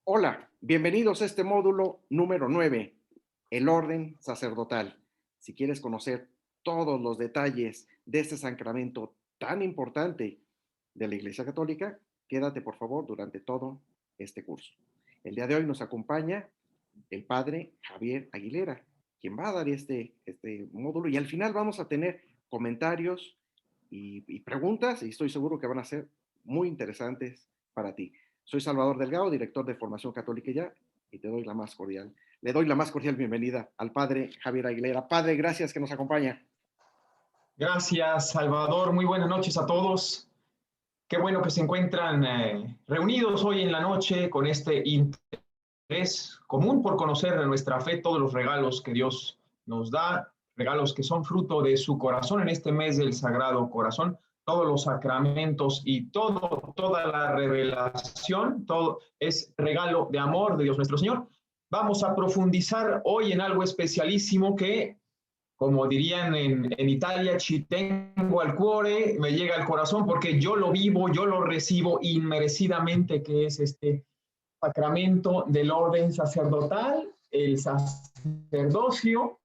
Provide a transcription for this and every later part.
Hola, bienvenidos a este módulo número 9, el orden sacerdotal. Si quieres conocer todos los detalles de este sacramento tan importante de la Iglesia Católica, quédate por favor durante todo este curso. El día de hoy nos acompaña el padre Javier Aguilera, quien va a dar este módulo y al final vamos a tener comentarios y preguntas y estoy seguro que van a ser muy interesantes para ti. Soy Salvador Delgado, director de Formación Católica Ya, y le doy la más cordial bienvenida al padre Javier Aguilera. Padre, gracias que nos acompaña. Gracias, Salvador. Muy buenas noches a todos. Qué bueno que se encuentran reunidos hoy en la noche con este interés común por conocer de nuestra fe, todos los regalos que Dios nos da, regalos que son fruto de su corazón en este mes del Sagrado Corazón, todos los sacramentos y toda la revelación, todo es regalo de amor de Dios nuestro Señor. Vamos a profundizar hoy en algo especialísimo que, como dirían en Italia, ci tengo al cuore, me llega al corazón porque yo lo vivo, yo lo recibo inmerecidamente, que es este sacramento del orden sacerdotal, el sacerdocio.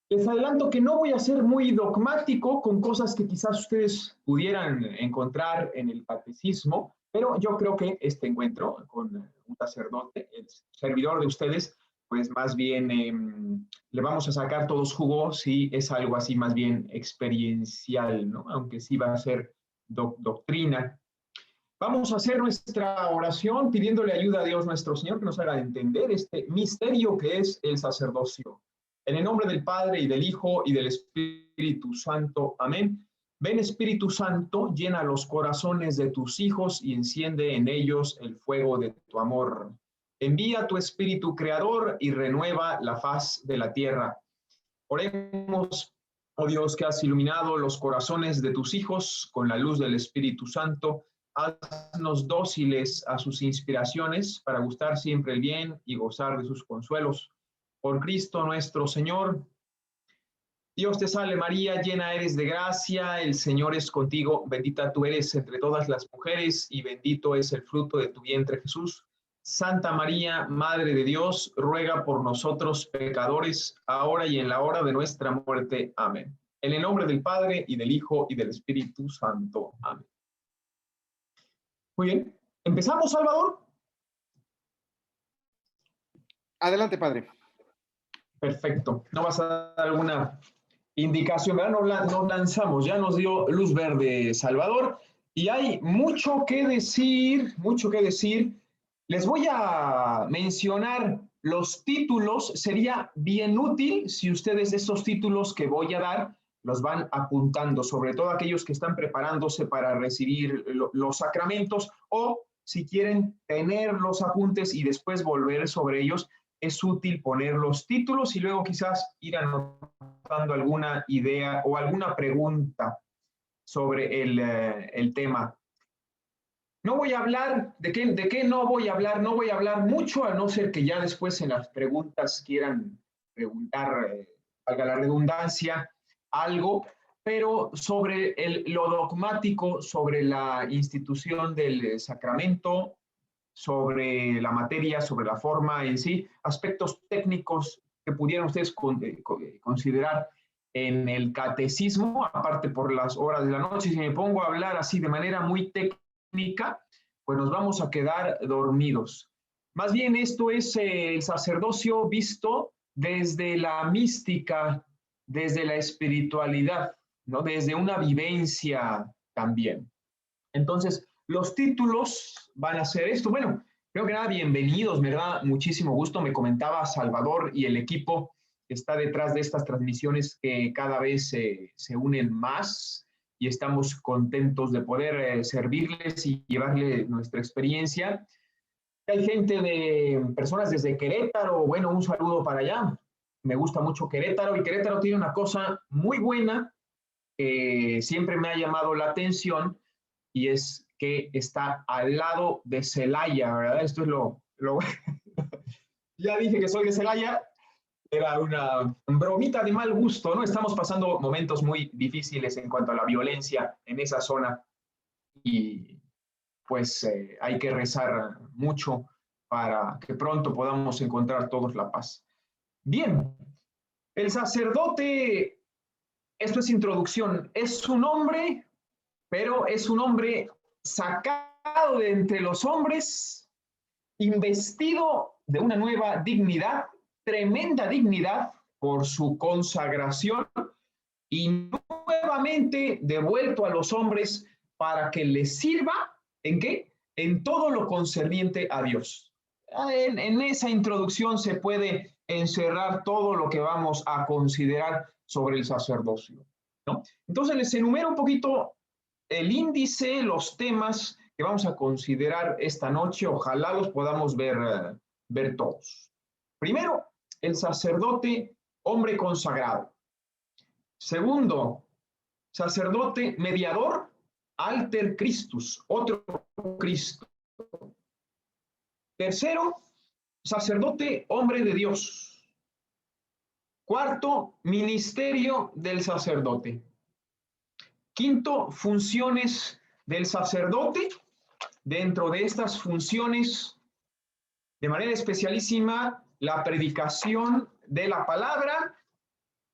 Les adelanto que no voy a ser muy dogmático con cosas que quizás ustedes pudieran encontrar en el catecismo, pero yo creo que este encuentro con un sacerdote, el servidor de ustedes, pues más bien le vamos a sacar todos jugos si es algo así más bien experiencial, ¿no? Aunque sí va a ser doctrina. Vamos a hacer nuestra oración pidiéndole ayuda a Dios nuestro Señor que nos haga entender este misterio que es el sacerdocio. En el nombre del Padre y del Hijo y del Espíritu Santo. Amén. Ven, Espíritu Santo, llena los corazones de tus hijos y enciende en ellos el fuego de tu amor. Envía tu Espíritu Creador y renueva la faz de la tierra. Oremos, oh Dios, que has iluminado los corazones de tus hijos con la luz del Espíritu Santo. Haznos dóciles a sus inspiraciones para gustar siempre el bien y gozar de sus consuelos. Por Cristo nuestro Señor. Dios te salve María, llena eres de gracia, el Señor es contigo, bendita tú eres entre todas las mujeres y bendito es el fruto de tu vientre Jesús. Santa María, Madre de Dios, ruega por nosotros pecadores, ahora y en la hora de nuestra muerte. Amén. En el nombre del Padre, y del Hijo, y del Espíritu Santo. Amén. Muy bien. ¿Empezamos, Salvador? Adelante, padre. Perfecto. ¿No vas a dar alguna indicación? ¿Verdad? Nos lanzamos, ya nos dio luz verde Salvador, y hay mucho que decir, mucho que decir. Les voy a mencionar los títulos. Sería bien útil si ustedes estos títulos que voy a dar los van apuntando, sobre todo aquellos que están preparándose para recibir los sacramentos, o si quieren tener los apuntes y después volver sobre ellos, es útil poner los títulos y luego quizás ir anotando alguna idea o alguna pregunta sobre el tema. No voy a hablar, ¿de qué no voy a hablar? No voy a hablar mucho, a no ser que ya después en las preguntas quieran preguntar, valga la redundancia, algo, pero sobre lo dogmático, sobre la institución del sacramento, sobre la materia, sobre la forma en sí, aspectos técnicos que pudieran ustedes considerar en el catecismo, aparte por las horas de la noche. Si me pongo a hablar así de manera muy técnica, pues nos vamos a quedar dormidos. Más bien esto es el sacerdocio visto desde la mística, desde la espiritualidad, ¿no? Desde una vivencia también. Entonces, los títulos van a ser esto. Bueno, primero que nada, bienvenidos, me da muchísimo gusto. Me comentaba Salvador y el equipo que está detrás de estas transmisiones que cada vez se unen más y estamos contentos de poder servirles y llevarle nuestra experiencia. Hay gente de personas desde Querétaro, bueno, un saludo para allá. Me gusta mucho Querétaro y Querétaro tiene una cosa muy buena que siempre me ha llamado la atención y es que está al lado de Celaya, ¿verdad? Esto es lo... Ya dije que soy de Celaya, era una bromita de mal gusto, ¿no? Estamos pasando momentos muy difíciles en cuanto a la violencia en esa zona y pues hay que rezar mucho para que pronto podamos encontrar todos la paz. Bien, el sacerdote, esto es introducción, es un hombre, pero es un hombre sacado de entre los hombres, investido de una nueva dignidad, tremenda dignidad por su consagración y nuevamente devuelto a los hombres para que les sirva, ¿en qué? En todo lo concerniente a Dios. En esa introducción se puede encerrar todo lo que vamos a considerar sobre el sacerdocio, ¿no? Entonces les enumero un poquito el índice, los temas que vamos a considerar esta noche. Ojalá los podamos ver todos. Primero, el sacerdote, hombre consagrado. Segundo, sacerdote mediador, alter Christus, otro Cristo. Tercero, sacerdote hombre de Dios. Cuarto, ministerio del sacerdote. Quinto, funciones del sacerdote. Dentro de estas funciones, de manera especialísima, la predicación de la palabra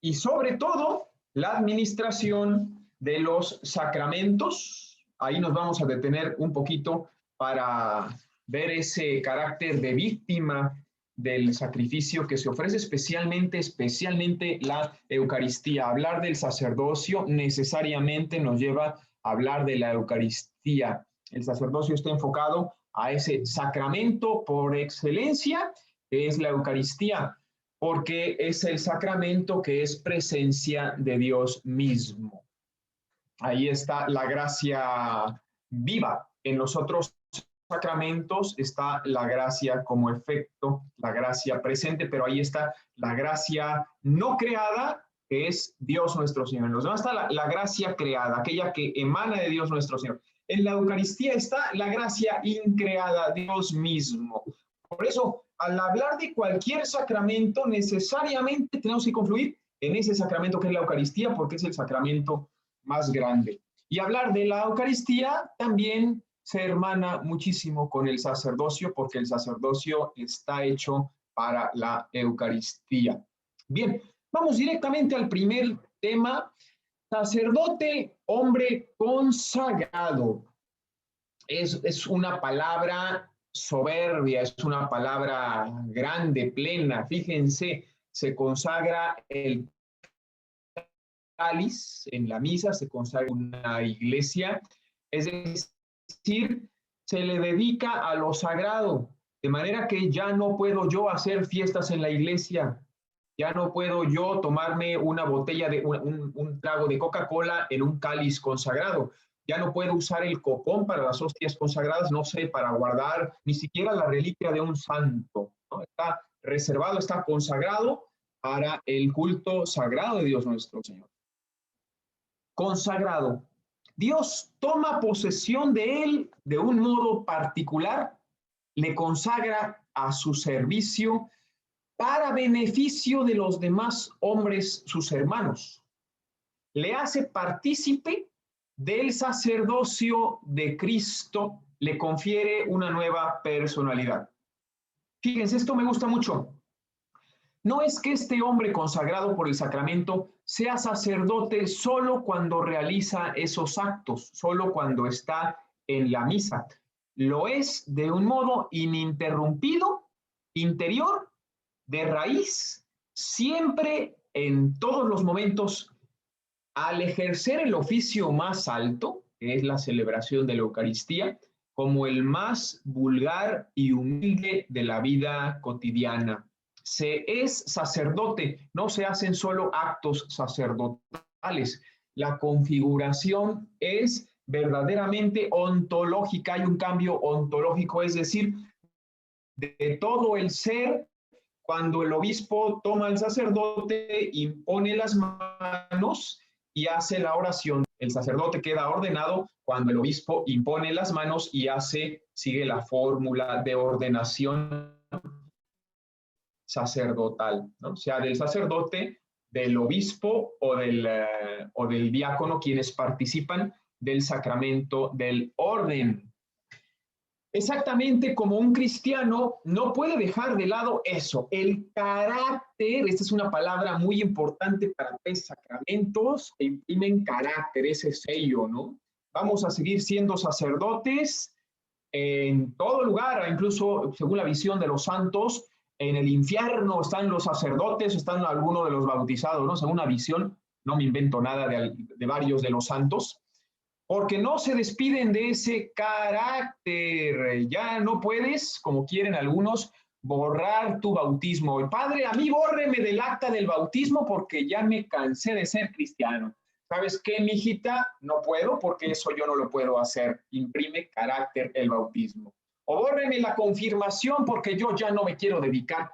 y sobre todo la administración de los sacramentos. Ahí nos vamos a detener un poquito para ver ese carácter de víctima del sacrificio que se ofrece, especialmente la Eucaristía. Hablar del sacerdocio necesariamente nos lleva a hablar de la Eucaristía. El sacerdocio está enfocado a ese sacramento por excelencia, que es la Eucaristía, porque es el sacramento que es presencia de Dios mismo. Ahí está la gracia viva. En los otros sacramentos está la gracia como efecto, la gracia presente, pero ahí está la gracia no creada, que es Dios nuestro Señor. En los demás está la gracia creada, aquella que emana de Dios nuestro Señor. En la Eucaristía está la gracia increada, Dios mismo. Por eso, al hablar de cualquier sacramento, necesariamente tenemos que confluir en ese sacramento que es la Eucaristía, porque es el sacramento más grande. Y hablar de la Eucaristía también se hermana muchísimo con el sacerdocio, porque el sacerdocio está hecho para la Eucaristía. Bien, vamos directamente al primer tema. Sacerdote, hombre consagrado. Es una palabra soberbia, es una palabra grande, plena. Fíjense, se consagra el cáliz en la misa, se consagra una iglesia, es decir, se le dedica a lo sagrado, de manera que ya no puedo yo hacer fiestas en la iglesia, ya no puedo yo tomarme una botella de un trago de Coca-Cola en un cáliz consagrado. Ya no puedo usar el copón para las hostias consagradas, no sé, para guardar ni siquiera la reliquia de un santo, ¿no? Está reservado, está consagrado para el culto sagrado de Dios nuestro Señor. Consagrado. Dios toma posesión de él de un modo particular, le consagra a su servicio para beneficio de los demás hombres, sus hermanos. Le hace partícipe del sacerdocio de Cristo, le confiere una nueva personalidad. Fíjense, esto me gusta mucho. No es que este hombre consagrado por el sacramento sea sacerdote solo cuando realiza esos actos, solo cuando está en la misa. Lo es de un modo ininterrumpido, interior, de raíz, siempre, en todos los momentos, al ejercer el oficio más alto, que es la celebración de la Eucaristía, como el más vulgar y humilde de la vida cotidiana. Se es sacerdote, no se hacen solo actos sacerdotales. La configuración es verdaderamente ontológica, hay un cambio ontológico, es decir, de todo el ser. Cuando el obispo toma al sacerdote, impone las manos y hace la oración. El sacerdote queda ordenado cuando el obispo impone las manos y sigue la fórmula de ordenación sacerdotal, ¿no? Sea del sacerdote, del obispo o del diácono, quienes participan del sacramento del orden. Exactamente como un cristiano no puede dejar de lado eso, el carácter. Esta es una palabra muy importante para tres sacramentos que imprimen carácter, ese sello, ¿no? Vamos a seguir siendo sacerdotes en todo lugar, incluso según la visión de los santos, en el infierno están los sacerdotes, están algunos de los bautizados, ¿no? Según una visión, no me invento nada de varios de los santos, porque no se despiden de ese carácter. Ya no puedes, como quieren algunos, borrar tu bautismo. El padre, a mí bórreme del acta del bautismo porque ya me cansé de ser cristiano. ¿Sabes qué, mijita? No puedo porque eso yo no lo puedo hacer. Imprime carácter el bautismo. O bórreme la confirmación porque yo ya no me quiero dedicar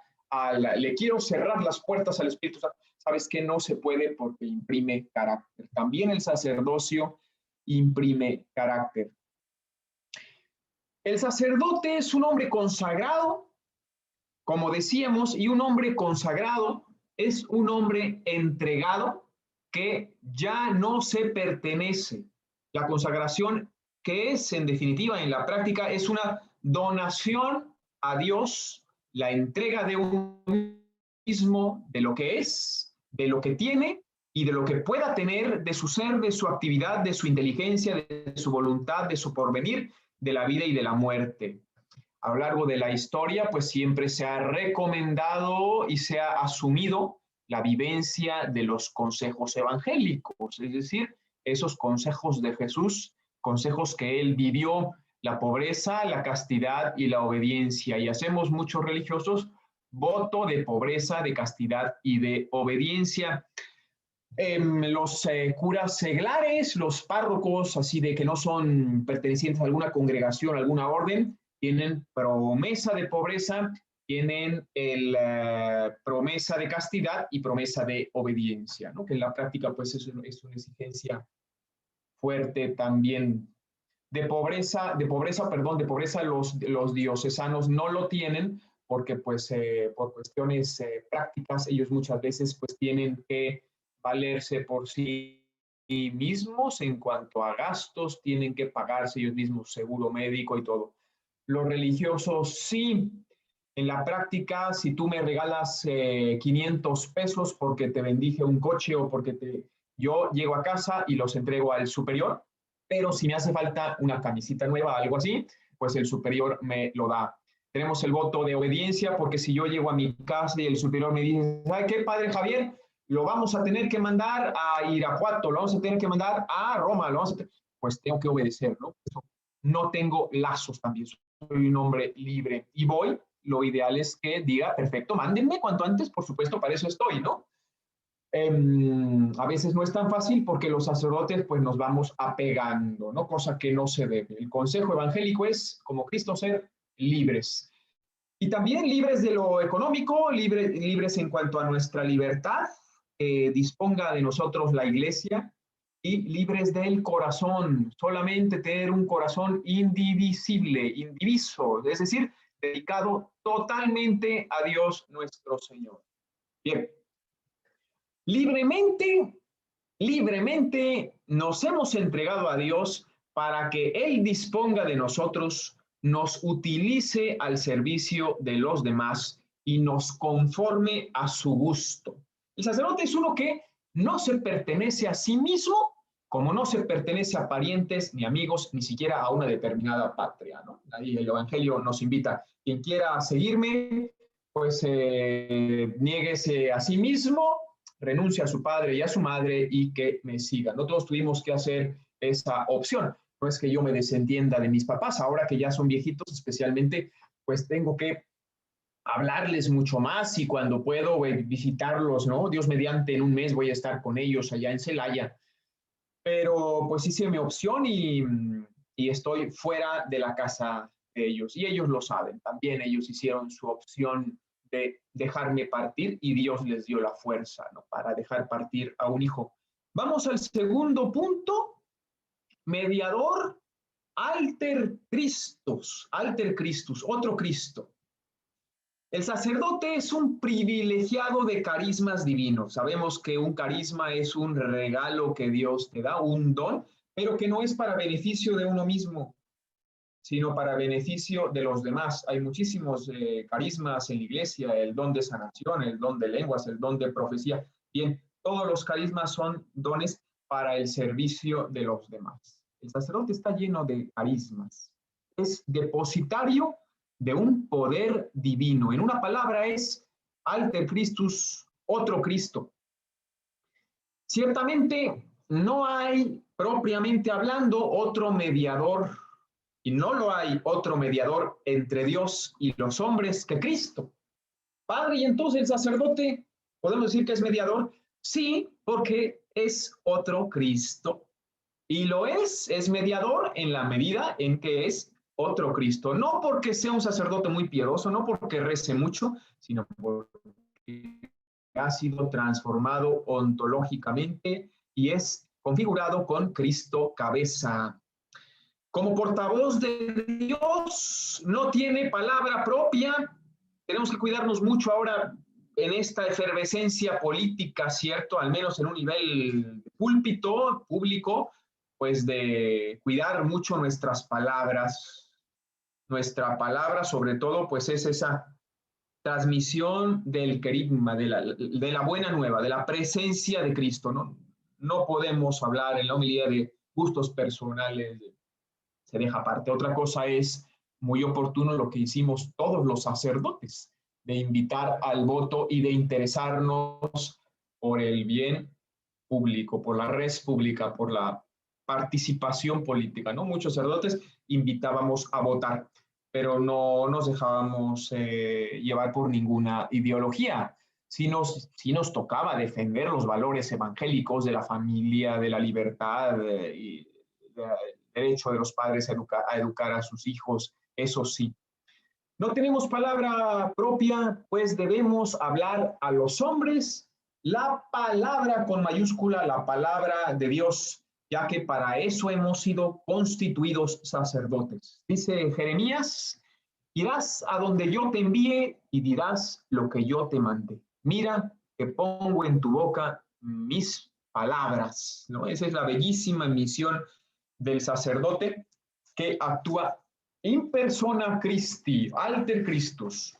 le quiero cerrar las puertas al Espíritu Santo. ¿Sabes qué? No se puede porque imprime carácter. También el sacerdocio imprime carácter. El sacerdote es un hombre consagrado, como decíamos, y un hombre consagrado es un hombre entregado que ya no se pertenece. La consagración, que es en definitiva en la práctica, es una donación a Dios, la entrega de un mismo, de lo que es, de lo que tiene y de lo que pueda tener, de su ser, de su actividad, de su inteligencia, de su voluntad, de su porvenir, de la vida y de la muerte. A lo largo de la historia, pues siempre se ha recomendado y se ha asumido la vivencia de los consejos evangélicos, es decir, esos consejos de Jesús, consejos que él vivió, la pobreza, la castidad y la obediencia. Y hacemos muchos religiosos voto de pobreza, de castidad y de obediencia. Los curas seglares, los párrocos, así de que no son pertenecientes a alguna congregación, a alguna orden, tienen promesa de pobreza, tienen promesa de castidad y promesa de obediencia, ¿no? Que en la práctica pues es una exigencia fuerte también. De pobreza los diocesanos no lo tienen porque pues por cuestiones prácticas ellos muchas veces pues tienen que valerse por sí mismos en cuanto a gastos, tienen que pagarse ellos mismos seguro médico y todo. Los religiosos sí, en la práctica, si tú me regalas 500 pesos porque te bendije un coche o porque yo llego a casa y los entrego al superior, pero si me hace falta una camisita nueva, algo así, pues el superior me lo da. Tenemos el voto de obediencia porque si yo llego a mi casa y el superior me dice, ¿sabe qué, padre Javier? Lo vamos a tener que mandar a Irapuato, lo vamos a tener que mandar a Roma, pues tengo que obedecer, ¿no? No tengo lazos también, soy un hombre libre y voy. Lo ideal es que diga, perfecto, mándenme cuanto antes, por supuesto, para eso estoy, ¿no? A veces no es tan fácil porque los sacerdotes pues nos vamos apegando, ¿no? Cosa que no se debe. El consejo evangélico es, como Cristo, ser libres. Y también libres de lo económico, libres en cuanto a nuestra libertad, disponga de nosotros la iglesia, y libres del corazón, solamente tener un corazón indivisible, indiviso, es decir, dedicado totalmente a Dios nuestro Señor. Bien, libremente nos hemos entregado a Dios para que Él disponga de nosotros, nos utilice al servicio de los demás y nos conforme a su gusto. El sacerdote es uno que no se pertenece a sí mismo, como no se pertenece a parientes ni amigos, ni siquiera a una determinada patria, ¿no? Ahí el Evangelio nos invita, quien quiera seguirme, pues niéguese a sí mismo, renuncie a su padre y a su madre y que me siga. No todos tuvimos que hacer esa opción. No es que yo me desentienda de mis papás, ahora que ya son viejitos especialmente, pues tengo que hablarles mucho más y cuando puedo visitarlos, ¿no? Dios mediante en un mes voy a estar con ellos allá en Celaya. Pero pues hice mi opción y estoy fuera de la casa de ellos. Y ellos lo saben, también ellos hicieron su opción de dejarme partir y Dios les dio la fuerza, ¿no? Para dejar partir a un hijo. Vamos al segundo punto, mediador alter Christus, otro Cristo. El sacerdote es un privilegiado de carismas divinos. Sabemos que un carisma es un regalo que Dios te da, un don, pero que no es para beneficio de uno mismo, sino para beneficio de los demás. Hay muchísimos carismas en la iglesia, el don de sanación, el don de lenguas, el don de profecía. Bien, todos los carismas son dones para el servicio de los demás. El sacerdote está lleno de carismas. Es depositario de un poder divino. En una palabra es alter Christus, otro Cristo. Ciertamente no hay, propiamente hablando, otro mediador, y no lo hay otro mediador entre Dios y los hombres que Cristo. Padre, y entonces el sacerdote, ¿podemos decir que es mediador? Sí, porque es otro Cristo. Y lo es mediador en la medida en que es otro Cristo. No porque sea un sacerdote muy piadoso, no porque rece mucho, sino porque ha sido transformado ontológicamente y es configurado con Cristo cabeza. Como portavoz de Dios, no tiene palabra propia. Tenemos que cuidarnos mucho ahora en esta efervescencia política, ¿cierto? Al menos en un nivel púlpito, público, pues de cuidar mucho nuestras palabras. Nuestra palabra, sobre todo, pues es esa transmisión del querigma, de la buena nueva, de la presencia de Cristo, ¿no? No podemos hablar en la homilía de gustos personales, se deja aparte. Otra cosa es muy oportuno lo que hicimos todos los sacerdotes, de invitar al voto y de interesarnos por el bien público, por la res pública, por la participación política, ¿no? Muchos sacerdotes invitábamos a votar, pero no nos dejábamos llevar por ninguna ideología. Sí nos tocaba defender los valores evangélicos de la familia, de la libertad y del derecho de los padres a educar a sus hijos, eso sí. No tenemos palabra propia, pues debemos hablar a los hombres la palabra con mayúscula, la palabra de Dios, ya que para eso hemos sido constituidos sacerdotes. Dice Jeremías, irás a donde yo te envíe y dirás lo que yo te mande. Mira que pongo en tu boca mis palabras, ¿no? Esa es la bellísima misión del sacerdote que actúa in persona Christi, alter Christus.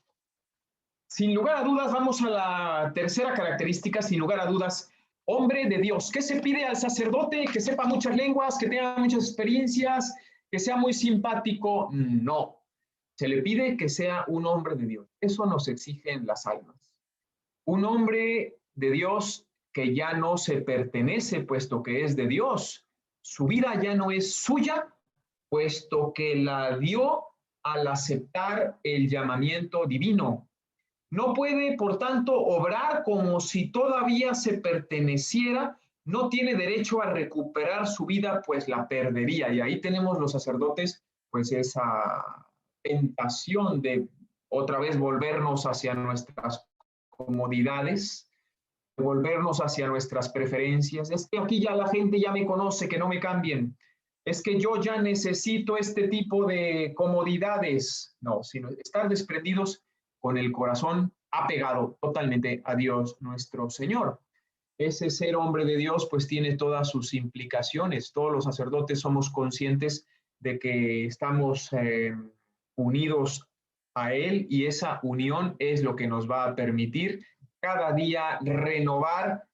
Sin lugar a dudas, vamos a la tercera característica, sin lugar a dudas, hombre de Dios. ¿Qué se pide al sacerdote? Que sepa muchas lenguas, que tenga muchas experiencias, que sea muy simpático. No, se le pide que sea un hombre de Dios. Eso nos exigen las almas. Un hombre de Dios que ya no se pertenece, puesto que es de Dios. Su vida ya no es suya, puesto que la dio al aceptar el llamamiento divino. No puede, por tanto, obrar como si todavía se perteneciera, no tiene derecho a recuperar su vida, pues la perdería. Y ahí tenemos los sacerdotes, pues esa tentación de otra vez volvernos hacia nuestras comodidades, volvernos hacia nuestras preferencias. Es que aquí ya la gente ya me conoce, que no me cambien. Es que yo ya necesito este tipo de comodidades. No, sino estar desprendidos con el corazón apegado totalmente a Dios nuestro Señor. Ese ser hombre de Dios pues tiene todas sus implicaciones. Todos los sacerdotes somos conscientes de que estamos unidos a Él y esa unión es lo que nos va a permitir cada día renovar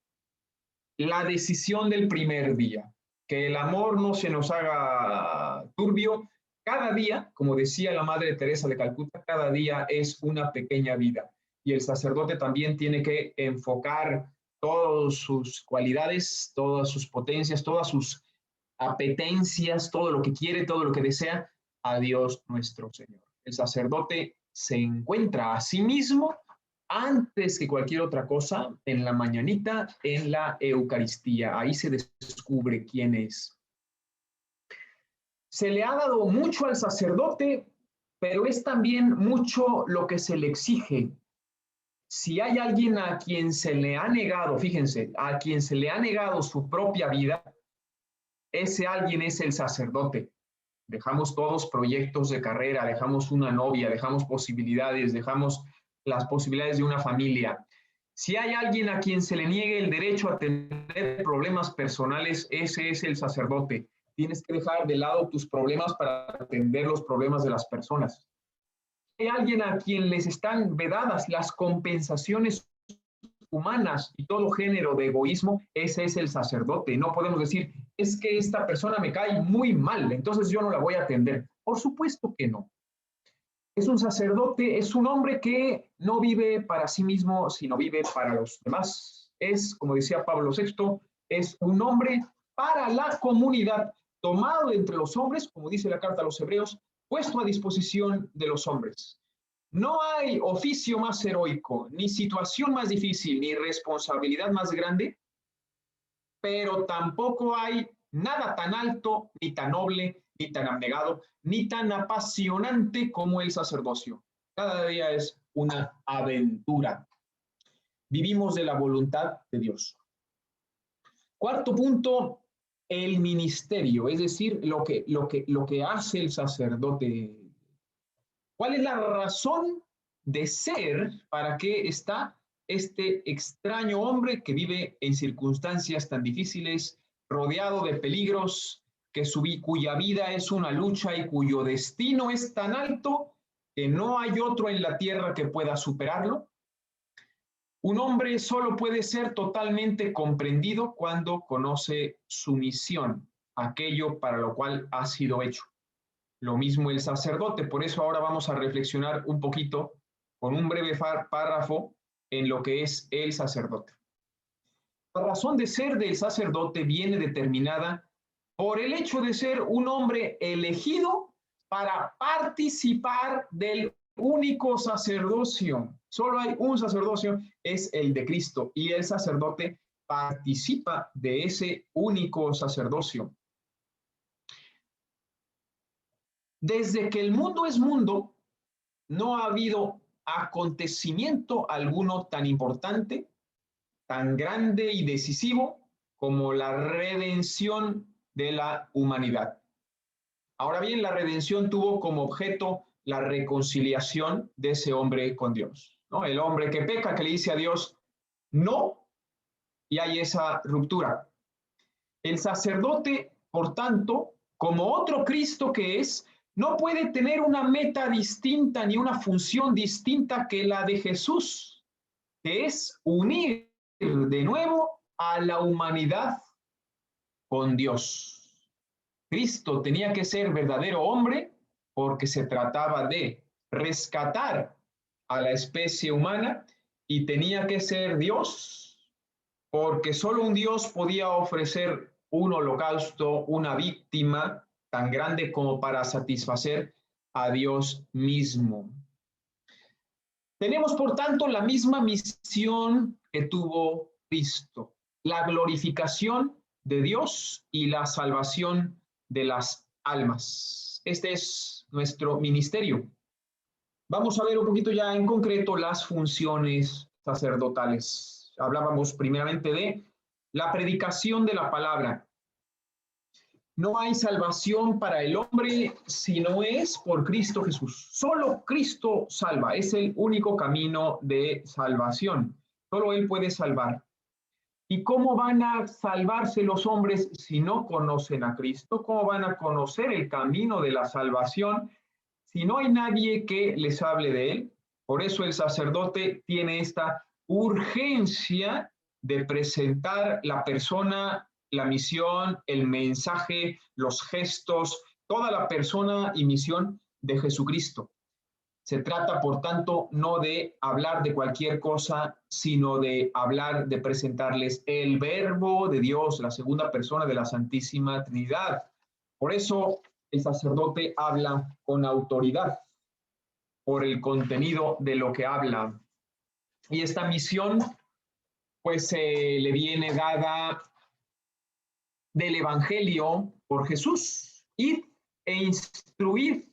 la decisión del primer día. Que el amor no se nos haga turbio. Cada día, como decía la Madre Teresa de Calcuta, cada día es una pequeña vida. Y el sacerdote también tiene que enfocar todas sus cualidades, todas sus potencias, todas sus apetencias, todo lo que quiere, todo lo que desea, a Dios nuestro Señor. El sacerdote se encuentra a sí mismo antes que cualquier otra cosa en la mañanita, en la Eucaristía. Ahí se descubre quién es. Se le ha dado mucho al sacerdote, pero es también mucho lo que se le exige. Si hay alguien a quien se le ha negado, fíjense, a quien se le ha negado su propia vida, ese alguien es el sacerdote. Dejamos todos proyectos de carrera, dejamos una novia, dejamos posibilidades, dejamos las posibilidades de una familia. Si hay alguien a quien se le niegue el derecho a tener problemas personales, ese es el sacerdote. Tienes que dejar de lado tus problemas para atender los problemas de las personas. Hay alguien a quien les están vedadas las compensaciones humanas y todo género de egoísmo, ese es el sacerdote. No podemos decir, es que esta persona me cae muy mal, entonces yo no la voy a atender. Por supuesto que no. Es un sacerdote, es un hombre que no vive para sí mismo, sino vive para los demás. Es, como decía Pablo VI, es un hombre para la comunidad, tomado entre los hombres, como dice la carta a los Hebreos, puesto a disposición de los hombres. No hay oficio más heroico, ni situación más difícil, ni responsabilidad más grande, pero tampoco hay nada tan alto, ni tan noble, ni tan abnegado, ni tan apasionante como el sacerdocio. Cada día es una aventura. Vivimos de la voluntad de Dios. Cuarto punto, el ministerio, es decir, lo que hace el sacerdote. ¿Cuál es la razón de ser para qué está este extraño hombre que vive en circunstancias tan difíciles, rodeado de peligros, cuya vida es una lucha y cuyo destino es tan alto que no hay otro en la tierra que pueda superarlo? Un hombre solo puede ser totalmente comprendido cuando conoce su misión, aquello para lo cual ha sido hecho. Lo mismo el sacerdote, por eso ahora vamos a reflexionar un poquito con un breve párrafo en lo que es el sacerdote. La razón de ser del sacerdote viene determinada por el hecho de ser un hombre elegido para participar del único sacerdocio. Solo hay un sacerdocio, es el de Cristo, y el sacerdote participa de ese único sacerdocio. Desde que el mundo es mundo, no ha habido acontecimiento alguno tan importante, tan grande y decisivo como la redención de la humanidad. Ahora bien, la redención tuvo como objeto la reconciliación de ese hombre con Dios, ¿no? El hombre que peca, que le dice a Dios, no, y hay esa ruptura. El sacerdote, por tanto, como otro Cristo que es, no puede tener una meta distinta ni una función distinta que la de Jesús, que es unir de nuevo a la humanidad con Dios. Cristo tenía que ser verdadero hombre porque se trataba de rescatar a la especie humana y tenía que ser Dios porque solo un Dios podía ofrecer un holocausto, una víctima tan grande como para satisfacer a Dios mismo. Tenemos, por tanto, la misma misión que tuvo Cristo, la glorificación de Dios y la salvación de las almas. Este es nuestro ministerio. Vamos a ver un poquito ya en concreto las funciones sacerdotales. Hablábamos primeramente de la predicación de la palabra. No hay salvación para el hombre si no es por Cristo Jesús. Solo Cristo salva, es el único camino de salvación. Solo Él puede salvar. ¿Y cómo van a salvarse los hombres si no conocen a Cristo? ¿Cómo van a conocer el camino de la salvación si no hay nadie que les hable de Él? Por eso el sacerdote tiene esta urgencia de presentar la persona, la misión, el mensaje, los gestos, toda la persona y misión de Jesucristo. Se trata, por tanto, no de hablar de cualquier cosa, sino de hablar, de presentarles el Verbo de Dios, la segunda persona de la Santísima Trinidad. Por eso el sacerdote habla con autoridad, por el contenido de lo que habla. Y esta misión, pues, le viene dada del Evangelio por Jesús, ir e instruir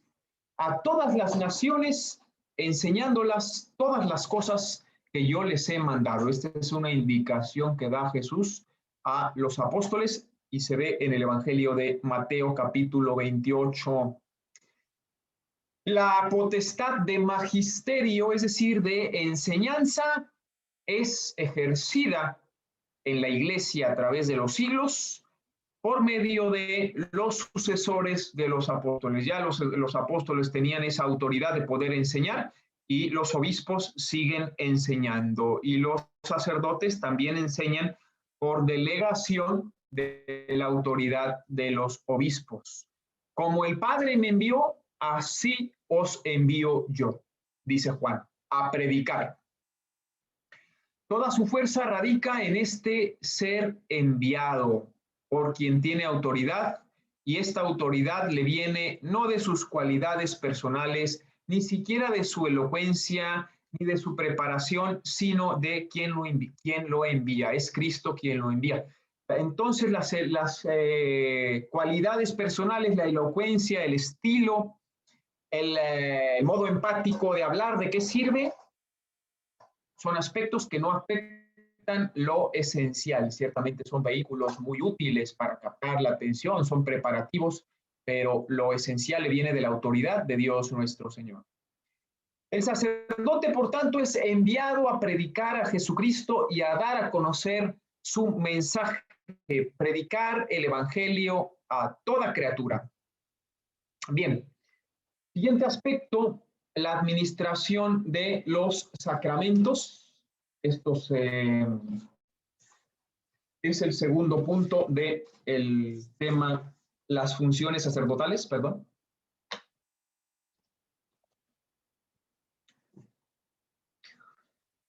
a todas las naciones, enseñándolas todas las cosas que yo les he mandado. Esta es una indicación que da Jesús a los apóstoles y se ve en el Evangelio de Mateo capítulo 28. La potestad de magisterio, es decir, de enseñanza, es ejercida en la Iglesia a través de los siglos por medio de los sucesores de los apóstoles. Ya los apóstoles tenían esa autoridad de poder enseñar y los obispos siguen enseñando. Y los sacerdotes también enseñan por delegación de la autoridad de los obispos. Como el Padre me envió, así os envío yo, dice Juan, a predicar. Toda su fuerza radica en este ser enviado por quien tiene autoridad, y esta autoridad le viene no de sus cualidades personales, ni siquiera de su elocuencia, ni de su preparación, sino de quien lo envía. Es Cristo quien lo envía. Entonces las cualidades personales, la elocuencia, el estilo, el modo empático de hablar, ¿de qué sirve? Son aspectos que no afectan lo esencial. Ciertamente son vehículos muy útiles para captar la atención, son preparativos, pero lo esencial le viene de la autoridad de Dios nuestro Señor. El sacerdote, por tanto, es enviado a predicar a Jesucristo y a dar a conocer su mensaje, predicar el evangelio a toda criatura. Bien, siguiente aspecto, la administración de los sacramentos. Estos es el segundo punto del tema, las funciones sacerdotales, perdón.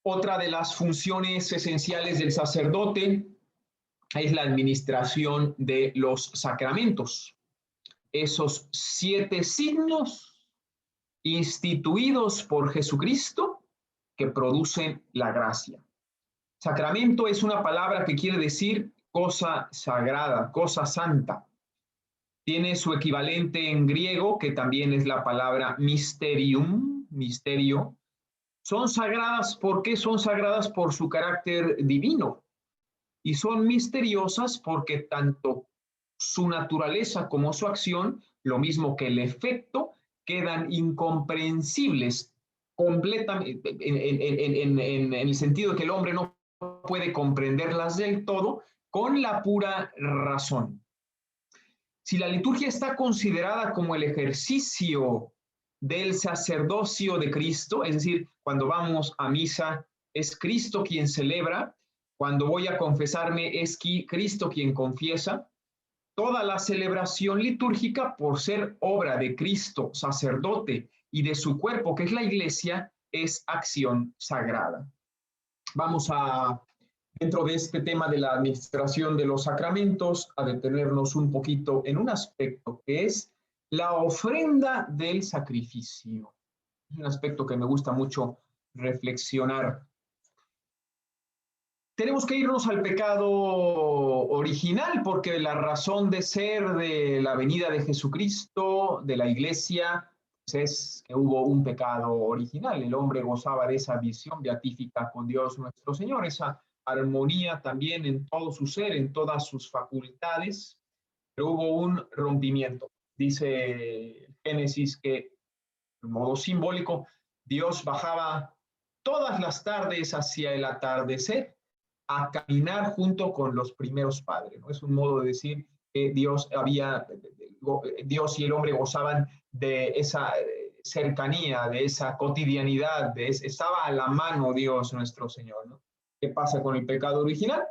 Otra de las funciones esenciales del sacerdote es la administración de los sacramentos. Esos 7 signos instituidos por Jesucristo que producen la gracia. Sacramento es una palabra que quiere decir cosa sagrada, cosa santa. Tiene su equivalente en griego, que también es la palabra mysterium, misterio. Son sagradas, ¿por qué? Son sagradas por su carácter divino. Y son misteriosas porque tanto su naturaleza como su acción, lo mismo que el efecto, quedan incomprensibles completamente en el sentido de que el hombre no puede comprenderlas del todo con la pura razón. Si la liturgia está considerada como el ejercicio del sacerdocio de Cristo, es decir, cuando vamos a misa es Cristo quien celebra, cuando voy a confesarme es Cristo quien confiesa, toda la celebración litúrgica, por ser obra de Cristo, sacerdote, y de su cuerpo, que es la iglesia, es acción sagrada. Vamos a, dentro de este tema de la administración de los sacramentos, a detenernos un poquito en un aspecto que es la ofrenda del sacrificio. Es un aspecto que me gusta mucho reflexionar. Tenemos que irnos al pecado original, porque la razón de ser de la venida de Jesucristo, de la iglesia, es que hubo un pecado original. El hombre gozaba de esa visión beatífica con Dios nuestro Señor, esa armonía también en todo su ser, en todas sus facultades, pero hubo un rompimiento. Dice Génesis que, de modo simbólico, Dios bajaba todas las tardes hacia el atardecer a caminar junto con los primeros padres, ¿no? Es un modo de decir que Dios y el hombre gozaban de esa cercanía, de esa cotidianidad, estaba a la mano Dios nuestro Señor, ¿no? ¿Qué pasa con el pecado original?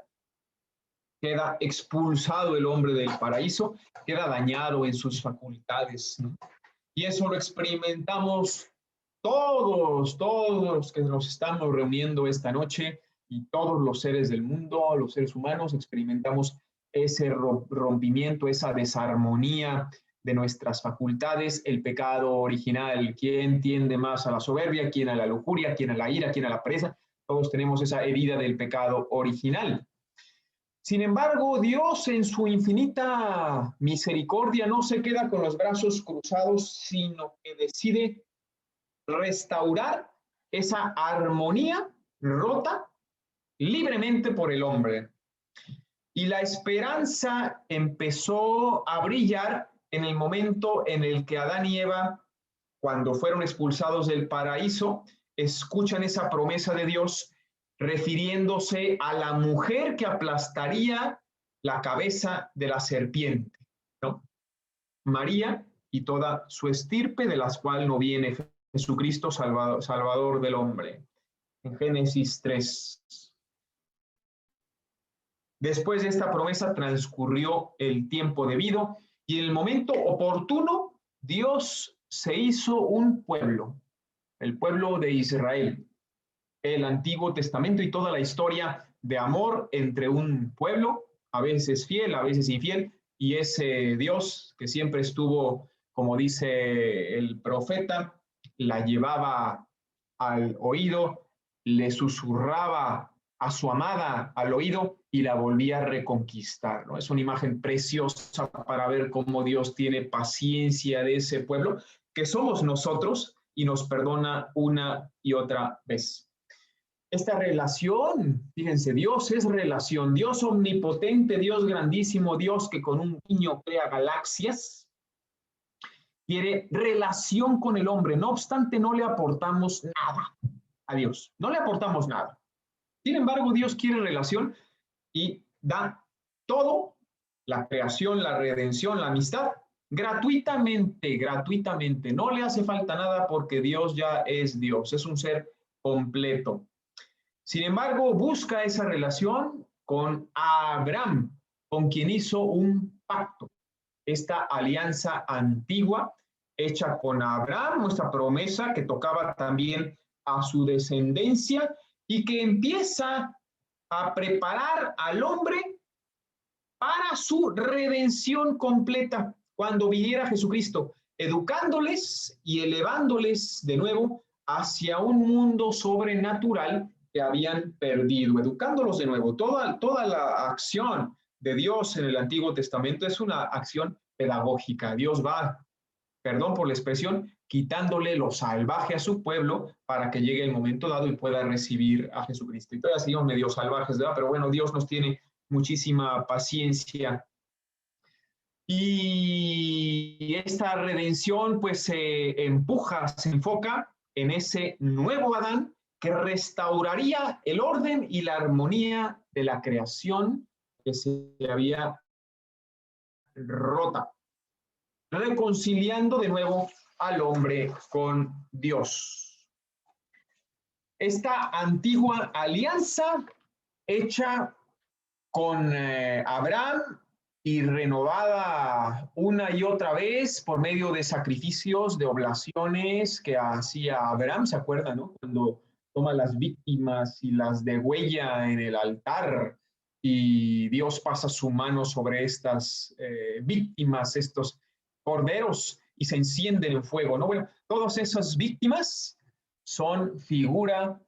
Queda expulsado el hombre del paraíso, queda dañado en sus facultades, ¿no? Y eso lo experimentamos todos los que nos estamos reuniendo esta noche, y todos los seres del mundo, los seres humanos, experimentamos ese rompimiento, esa desarmonía de nuestras facultades, el pecado original. ¿Quién tiende más a la soberbia? ¿Quién a la lujuria? ¿Quién a la ira? ¿Quién a la pereza? Todos tenemos esa herida del pecado original. Sin embargo, Dios en su infinita misericordia no se queda con los brazos cruzados, sino que decide restaurar esa armonía rota libremente por el hombre. Y la esperanza empezó a brillar en el momento en el que Adán y Eva, cuando fueron expulsados del paraíso, escuchan esa promesa de Dios refiriéndose a la mujer que aplastaría la cabeza de la serpiente, ¿no? María y toda su estirpe, de las cuales no viene Jesucristo, Salvador del hombre. En Génesis 3. Después de esta promesa transcurrió el tiempo debido y en el momento oportuno Dios se hizo un pueblo, el pueblo de Israel. El Antiguo Testamento y toda la historia de amor entre un pueblo, a veces fiel, a veces infiel, y ese Dios que siempre estuvo, como dice el profeta, la llevaba al oído, le susurraba a su amada al oído y la volvía a reconquistar, ¿no? Es una imagen preciosa para ver cómo Dios tiene paciencia de ese pueblo, que somos nosotros, y nos perdona una y otra vez. Esta relación, fíjense, Dios es relación, Dios omnipotente, Dios grandísimo, Dios que con un niño crea galaxias, quiere relación con el hombre. No obstante, no le aportamos nada a Dios, no le aportamos nada. Sin embargo, Dios quiere relación y da todo, la creación, la redención, la amistad, gratuitamente, gratuitamente. No le hace falta nada porque Dios ya es Dios, es un ser completo. Sin embargo, busca esa relación con Abraham, con quien hizo un pacto, esta alianza antigua hecha con Abraham, nuestra promesa que tocaba también a su descendencia y que empieza a preparar al hombre para su redención completa cuando viniera Jesucristo, educándoles y elevándoles de nuevo hacia un mundo sobrenatural que habían perdido, educándolos de nuevo. Toda la acción de Dios en el Antiguo Testamento es una acción pedagógica. Dios va, perdón por la expresión, quitándole lo salvaje a su pueblo para que llegue el momento dado y pueda recibir a Jesucristo. Y todavía seguimos medio salvajes, ¿verdad? Pero bueno, Dios nos tiene muchísima paciencia. Y esta redención pues se empuja, se enfoca en ese nuevo Adán que restauraría el orden y la armonía de la creación que se había rota, reconciliando de nuevo al hombre con Dios. Esta antigua alianza hecha con Abraham y renovada una y otra vez por medio de sacrificios, de oblaciones que hacía Abraham, ¿se acuerdan, no? Cuando toma las víctimas y las degüella en el altar y Dios pasa su mano sobre estas víctimas, estos corderos, y se encienden en fuego, ¿no? Bueno, todas esas víctimas son figura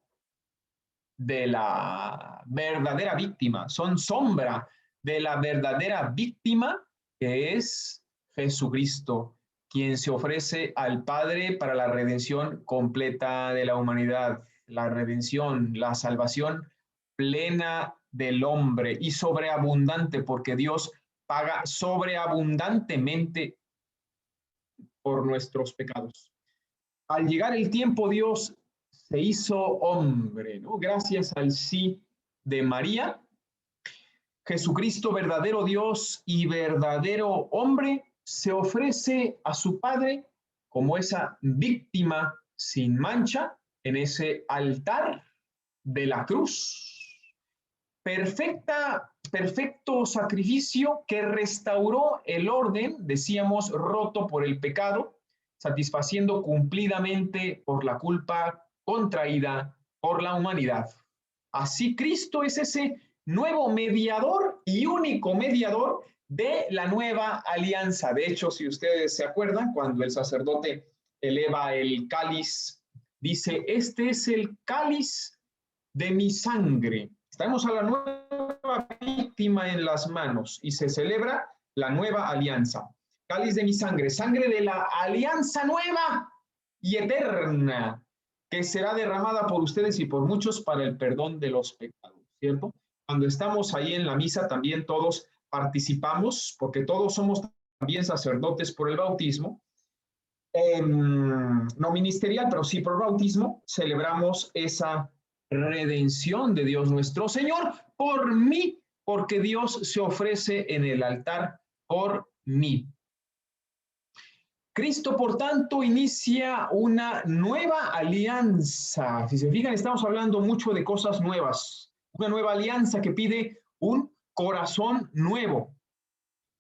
de la verdadera víctima, son sombra de la verdadera víctima que es Jesucristo, quien se ofrece al Padre para la redención completa de la humanidad, la redención, la salvación plena del hombre y sobreabundante, porque Dios paga sobreabundantemente por nuestros pecados. Al llegar el tiempo, Dios se hizo hombre, ¿no? Gracias al sí de María, Jesucristo, verdadero Dios y verdadero hombre, se ofrece a su Padre como esa víctima sin mancha en ese altar de la cruz. Perfecto sacrificio que restauró el orden, decíamos, roto por el pecado, satisfaciendo cumplidamente por la culpa contraída por la humanidad. Así Cristo es ese nuevo mediador y único mediador de la nueva alianza. De hecho, si ustedes se acuerdan, cuando el sacerdote eleva el cáliz, dice, este es el cáliz de mi sangre. Estamos a la nueva víctima en las manos y se celebra la nueva alianza. Cáliz de mi sangre, sangre de la alianza nueva y eterna, que será derramada por ustedes y por muchos para el perdón de los pecados, ¿cierto? Cuando estamos ahí en la misa también todos participamos, porque todos somos también sacerdotes por el bautismo, no ministerial, pero sí por bautismo, celebramos esa redención de Dios nuestro Señor por mi porque Dios se ofrece en el altar por mí. Cristo, por tanto, inicia una nueva alianza. Si se fijan, estamos hablando mucho de cosas nuevas. Una nueva alianza que pide un corazón nuevo,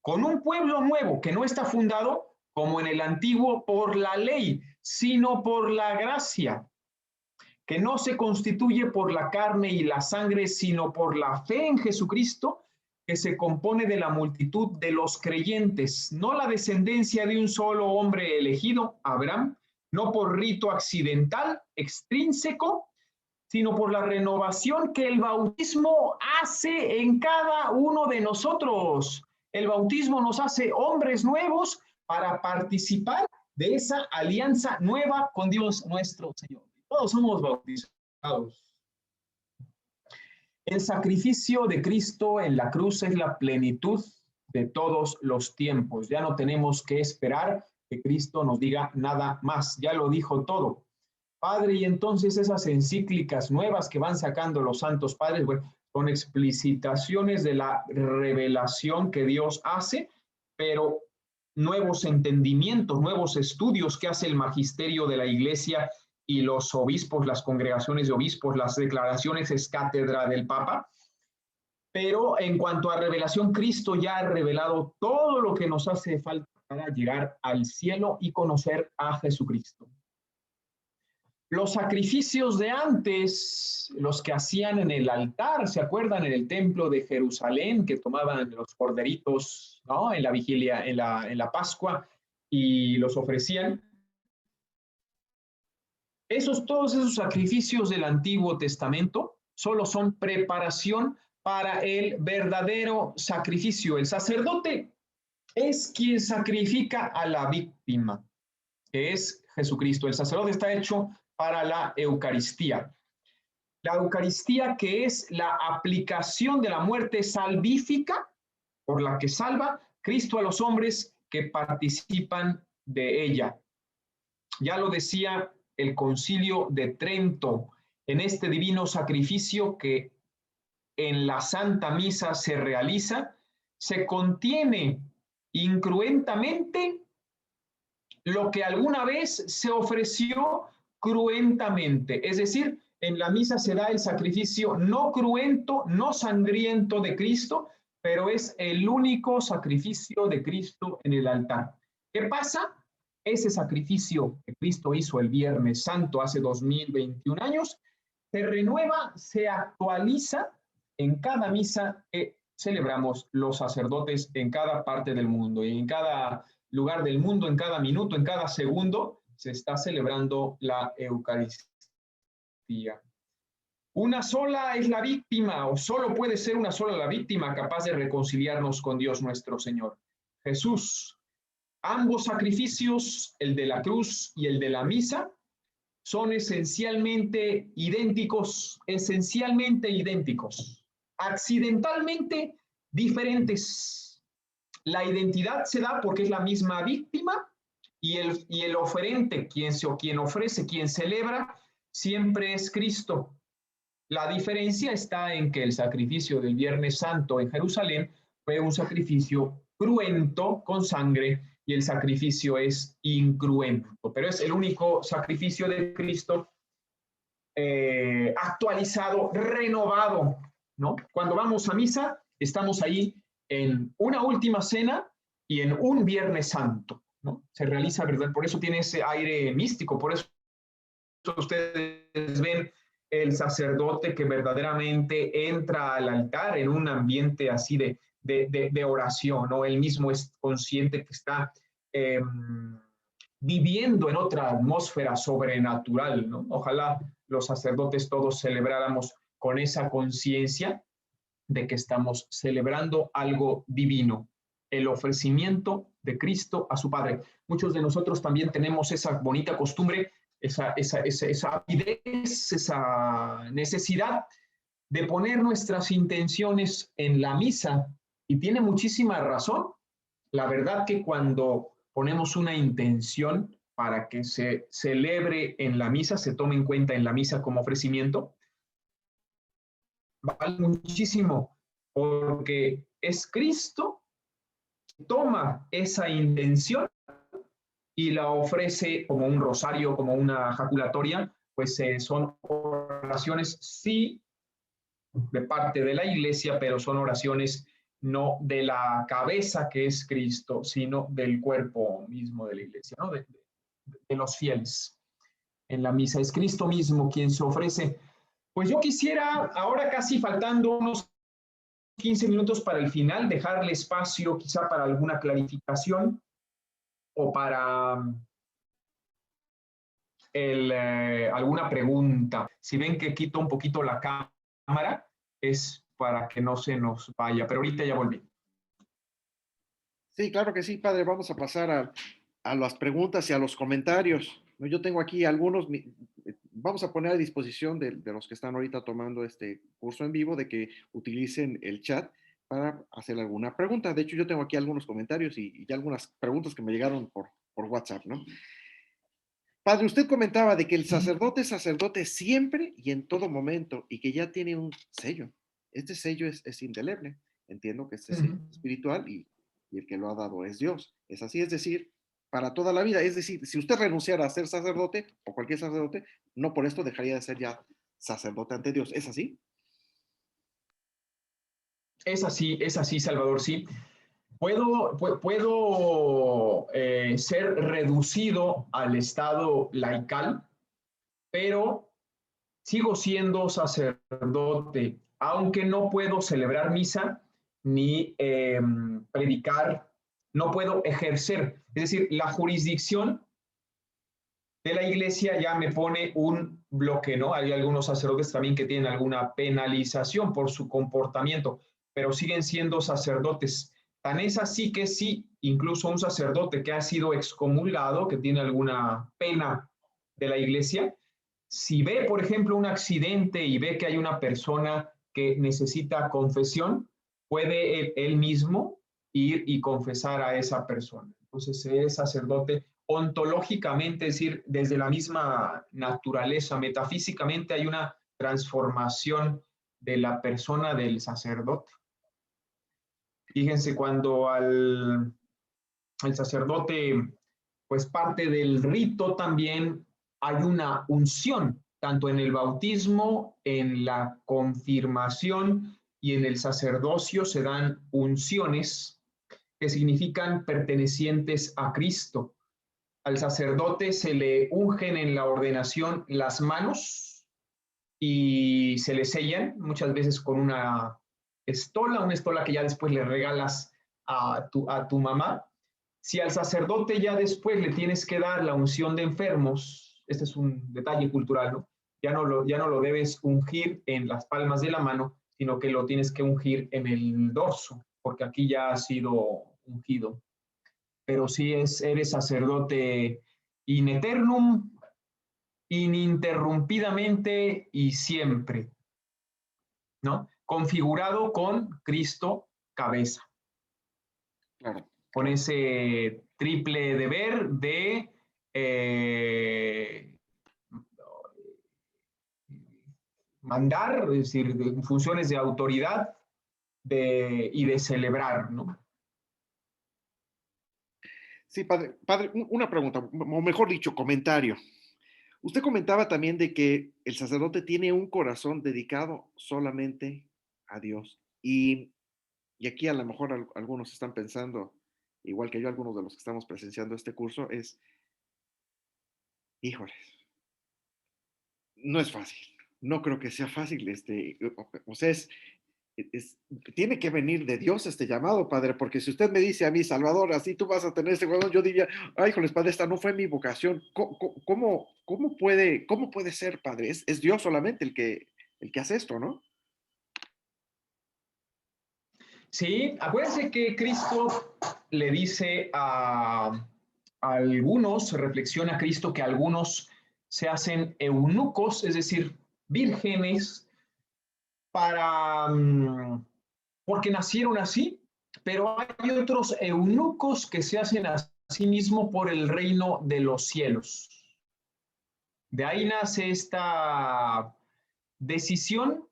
con un pueblo nuevo que no está fundado, como en el antiguo, por la ley, sino por la gracia, que no se constituye por la carne y la sangre, sino por la fe en Jesucristo, que se compone de la multitud de los creyentes, no la descendencia de un solo hombre elegido, Abraham, no por rito accidental, extrínseco, sino por la renovación que el bautismo hace en cada uno de nosotros. El bautismo nos hace hombres nuevos para participar de esa alianza nueva con Dios nuestro Señor. Todos somos bautizados. El sacrificio de Cristo en la cruz es la plenitud de todos los tiempos. Ya no tenemos que esperar que Cristo nos diga nada más. Ya lo dijo todo. Padre, y entonces esas encíclicas nuevas que van sacando los santos padres, bueno, son explicitaciones de la revelación que Dios hace, pero nuevos entendimientos, nuevos estudios que hace el magisterio de la Iglesia y los obispos, las congregaciones de obispos, las declaraciones es cátedra del Papa. Pero en cuanto a revelación, Cristo ya ha revelado todo lo que nos hace falta para llegar al cielo y conocer a Jesucristo. Los sacrificios de antes, los que hacían en el altar, ¿se acuerdan? En el templo de Jerusalén, que tomaban los corderitos, ¿no? En la vigilia, en la Pascua, y los ofrecían. Todos esos sacrificios del Antiguo Testamento solo son preparación para el verdadero sacrificio. El sacerdote es quien sacrifica a la víctima, que es Jesucristo. El sacerdote está hecho para la Eucaristía. La Eucaristía, que es la aplicación de la muerte salvífica por la que salva Cristo a los hombres que participan de ella. Ya lo decía el Concilio de Trento, en este divino sacrificio que en la Santa Misa se realiza, se contiene incruentamente lo que alguna vez se ofreció cruentamente. Es decir, en la misa se da el sacrificio no cruento, no sangriento de Cristo, pero es el único sacrificio de Cristo en el altar. ¿Qué pasa? Ese sacrificio que Cristo hizo el Viernes Santo hace 2021 años, se renueva, se actualiza en cada misa que celebramos los sacerdotes en cada parte del mundo y en cada lugar del mundo, en cada minuto, en cada segundo, se está celebrando la Eucaristía. Una sola es la víctima, o solo puede ser una sola la víctima capaz de reconciliarnos con Dios nuestro Señor. Jesús. Ambos sacrificios, el de la cruz y el de la misa, son esencialmente idénticos, accidentalmente diferentes. La identidad se da porque es la misma víctima y el oferente, quien ofrece, quien celebra, siempre es Cristo. La diferencia está en que el sacrificio del Viernes Santo en Jerusalén fue un sacrificio cruento con sangre y el sacrificio es incruento, pero es el único sacrificio de Cristo actualizado, renovado, ¿no? Cuando vamos a misa, estamos ahí en una última cena y en un Viernes Santo, ¿no? Se realiza, ¿verdad? Por eso tiene ese aire místico, por eso ustedes ven el sacerdote que verdaderamente entra al altar en un ambiente así de oración, ¿no? Él mismo es consciente que está viviendo en otra atmósfera sobrenatural, ¿no? Ojalá los sacerdotes todos celebráramos con esa conciencia de que estamos celebrando algo divino, el ofrecimiento de Cristo a su Padre. Muchos de nosotros también tenemos esa bonita costumbre, esa avidez, esa necesidad de poner nuestras intenciones en la misa, y tiene muchísima razón. La verdad que cuando ponemos una intención para que se celebre en la misa, se tome en cuenta en la misa como ofrecimiento, vale muchísimo. porque es Cristo que toma esa intención y la ofrece como un rosario, como una jaculatoria, pues son oraciones sí de parte de la iglesia, pero son oraciones no de la cabeza que es Cristo, sino del cuerpo mismo de la iglesia, ¿no? De los fieles. En la misa es Cristo mismo quien se ofrece. Pues yo quisiera, ahora casi faltando unos 15 minutos para el final, dejarle espacio quizá para alguna clarificación o para alguna pregunta. Si ven que quito un poquito la cámara, es para que no se nos vaya, pero ahorita ya volví. Sí, claro que sí, padre. Vamos a pasar a las preguntas y a los comentarios. ¿No? Yo tengo aquí algunos, vamos a poner a disposición de los que están ahorita tomando este curso en vivo, de que utilicen el chat para hacer alguna pregunta. De hecho, yo tengo aquí algunos comentarios y algunas preguntas que me llegaron por WhatsApp, ¿no? Padre, usted comentaba de que el sacerdote es sacerdote siempre y en todo momento y que ya tiene un sello. Este sello es indeleble. Entiendo que este sello es espiritual y el que lo ha dado es Dios. Es así, es decir, para toda la vida. Es decir, si usted renunciara a ser sacerdote o cualquier sacerdote, no por esto dejaría de ser ya sacerdote ante Dios. ¿Es así? Es así, Salvador, sí. Puedo ser reducido al estado laical, pero sigo siendo sacerdote, aunque no puedo celebrar misa ni predicar, no puedo ejercer. Es decir, la jurisdicción de la iglesia ya me pone un bloque, ¿no? Hay algunos sacerdotes también que tienen alguna penalización por su comportamiento, pero siguen siendo sacerdotes. Tan es así que sí, incluso un sacerdote que ha sido excomulgado, que tiene alguna pena de la iglesia, si ve, por ejemplo, un accidente y ve que hay una persona que necesita confesión, puede él mismo ir y confesar a esa persona. Entonces es sacerdote ontológicamente, es decir, desde la misma naturaleza, metafísicamente hay una transformación de la persona del sacerdote. Fíjense, cuando al sacerdote, pues parte del rito también hay una unción, tanto en el bautismo, en la confirmación y en el sacerdocio se dan unciones que significan pertenecientes a Cristo. Al sacerdote se le ungen en la ordenación las manos y se le sellan, muchas veces con una estola que ya después le regalas a tu mamá. Si al sacerdote ya después le tienes que dar la unción de enfermos, este es un detalle cultural, ¿no? Ya no lo debes ungir en las palmas de la mano, sino que lo tienes que ungir en el dorso, porque aquí ya ha sido ungido. Pero si eres sacerdote in eternum, ininterrumpidamente y siempre, ¿no? Configurado con Cristo cabeza. Claro. Con ese triple deber de mandar, es decir, de funciones de autoridad y de celebrar, ¿no? Sí, padre, padre, una pregunta, o mejor dicho, comentario. Usted comentaba también de que el sacerdote tiene un corazón dedicado solamente a Dios. Y aquí a lo mejor algunos están pensando, igual que yo, algunos de los que estamos presenciando este curso, es, híjoles, no es fácil. No creo que sea fácil. O sea, tiene que venir de Dios este llamado, Padre, porque si usted me dice a mí, Salvador, así tú vas a tener este corazón, yo diría, ay, híjoles, Padre, esta no fue mi vocación. ¿Cómo puede ser, Padre? Es Dios solamente el que hace esto, ¿no? Sí, acuérdense que Cristo le dice a algunos, reflexiona Cristo que algunos se hacen eunucos, es decir, vírgenes, para, porque nacieron así, pero hay otros eunucos que se hacen a sí mismo por el reino de los cielos. De ahí nace esta decisión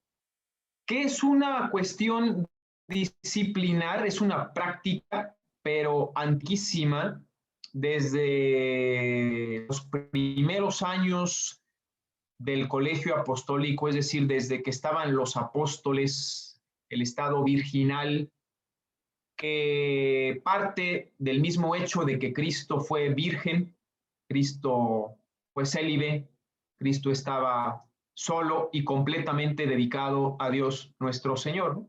que es una cuestión disciplinar es una práctica, pero antiquísima, desde los primeros años del colegio apostólico, es decir, desde que estaban los apóstoles, el estado virginal, que parte del mismo hecho de que Cristo fue virgen, Cristo fue célibe, Cristo estaba solo y completamente dedicado a Dios nuestro Señor, ¿no?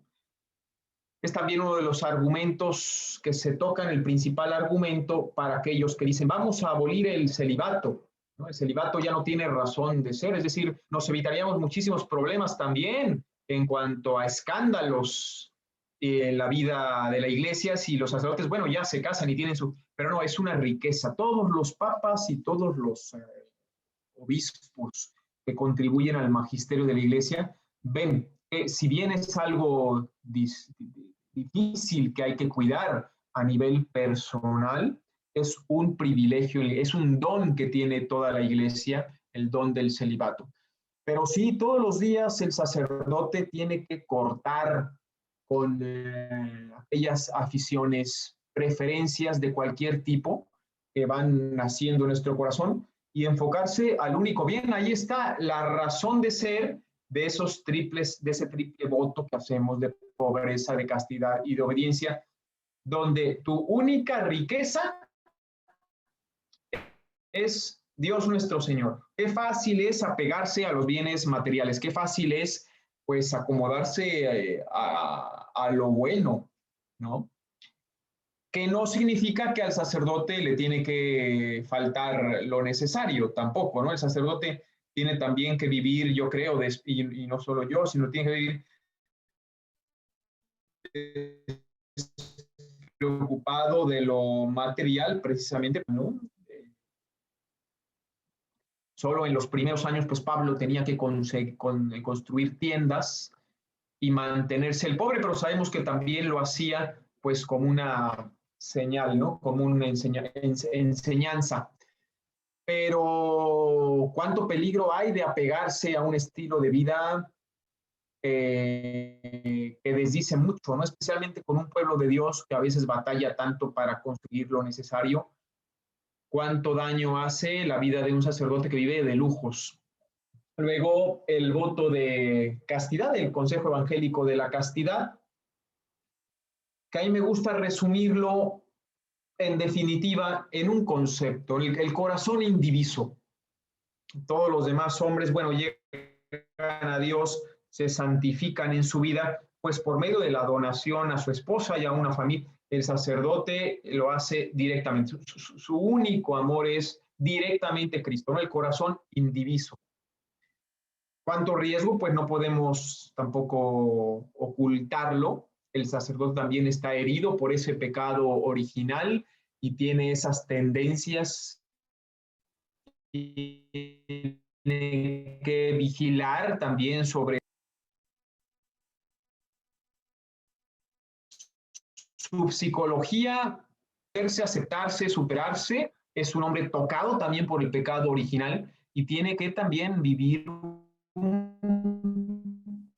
Es también uno de los argumentos que se tocan, el principal argumento para aquellos que dicen vamos a abolir el celibato, ¿no? El celibato ya no tiene razón de ser, es decir, nos evitaríamos muchísimos problemas también en cuanto a escándalos en la vida de la iglesia si los sacerdotes, bueno, ya se casan y tienen su... Pero no, es una riqueza. Todos los papas y todos los obispos que contribuyen al magisterio de la iglesia ven que si bien es algo difícil que hay que cuidar a nivel personal, es un privilegio, es un don que tiene toda la iglesia, el don del celibato. Pero sí, todos los días el sacerdote tiene que cortar con aquellas aficiones, preferencias de cualquier tipo que van naciendo en nuestro corazón y enfocarse al único bien. Ahí está la razón de ser de esos triples, de ese triple voto que hacemos de pobreza, de castidad y de obediencia, donde tu única riqueza es Dios nuestro Señor. Qué fácil es apegarse a los bienes materiales, qué fácil es pues acomodarse a lo bueno, ¿no? Que no significa que al sacerdote le tiene que faltar lo necesario, tampoco, ¿no? El sacerdote tiene también que vivir, yo creo, y no solo yo, sino tiene que vivir preocupado de lo material, precisamente, ¿no? Solo en los primeros años, pues Pablo tenía que construir tiendas y mantenerse el pobre, pero sabemos que también lo hacía pues como una señal, ¿no? Como una enseñanza. Pero ¿cuánto peligro hay de apegarse a un estilo de vida que desdice mucho, ¿no? Especialmente con un pueblo de Dios que a veces batalla tanto para conseguir lo necesario? ¿Cuánto daño hace la vida de un sacerdote que vive de lujos? Luego, el voto de castidad, el Consejo Evangélico de la Castidad, que a mí me gusta resumirlo en definitiva en un concepto, el corazón indiviso. Todos los demás hombres, bueno, llegan a Dios, se santifican en su vida, pues por medio de la donación a su esposa y a una familia. El sacerdote lo hace directamente. Su único amor es directamente Cristo, ¿no? El corazón indiviso. ¿Cuánto riesgo? Pues no podemos tampoco ocultarlo. El sacerdote también está herido por ese pecado original y tiene esas tendencias. Tiene que vigilar también sobre su psicología, verse, aceptarse, superarse. Es un hombre tocado también por el pecado original y tiene que también vivir un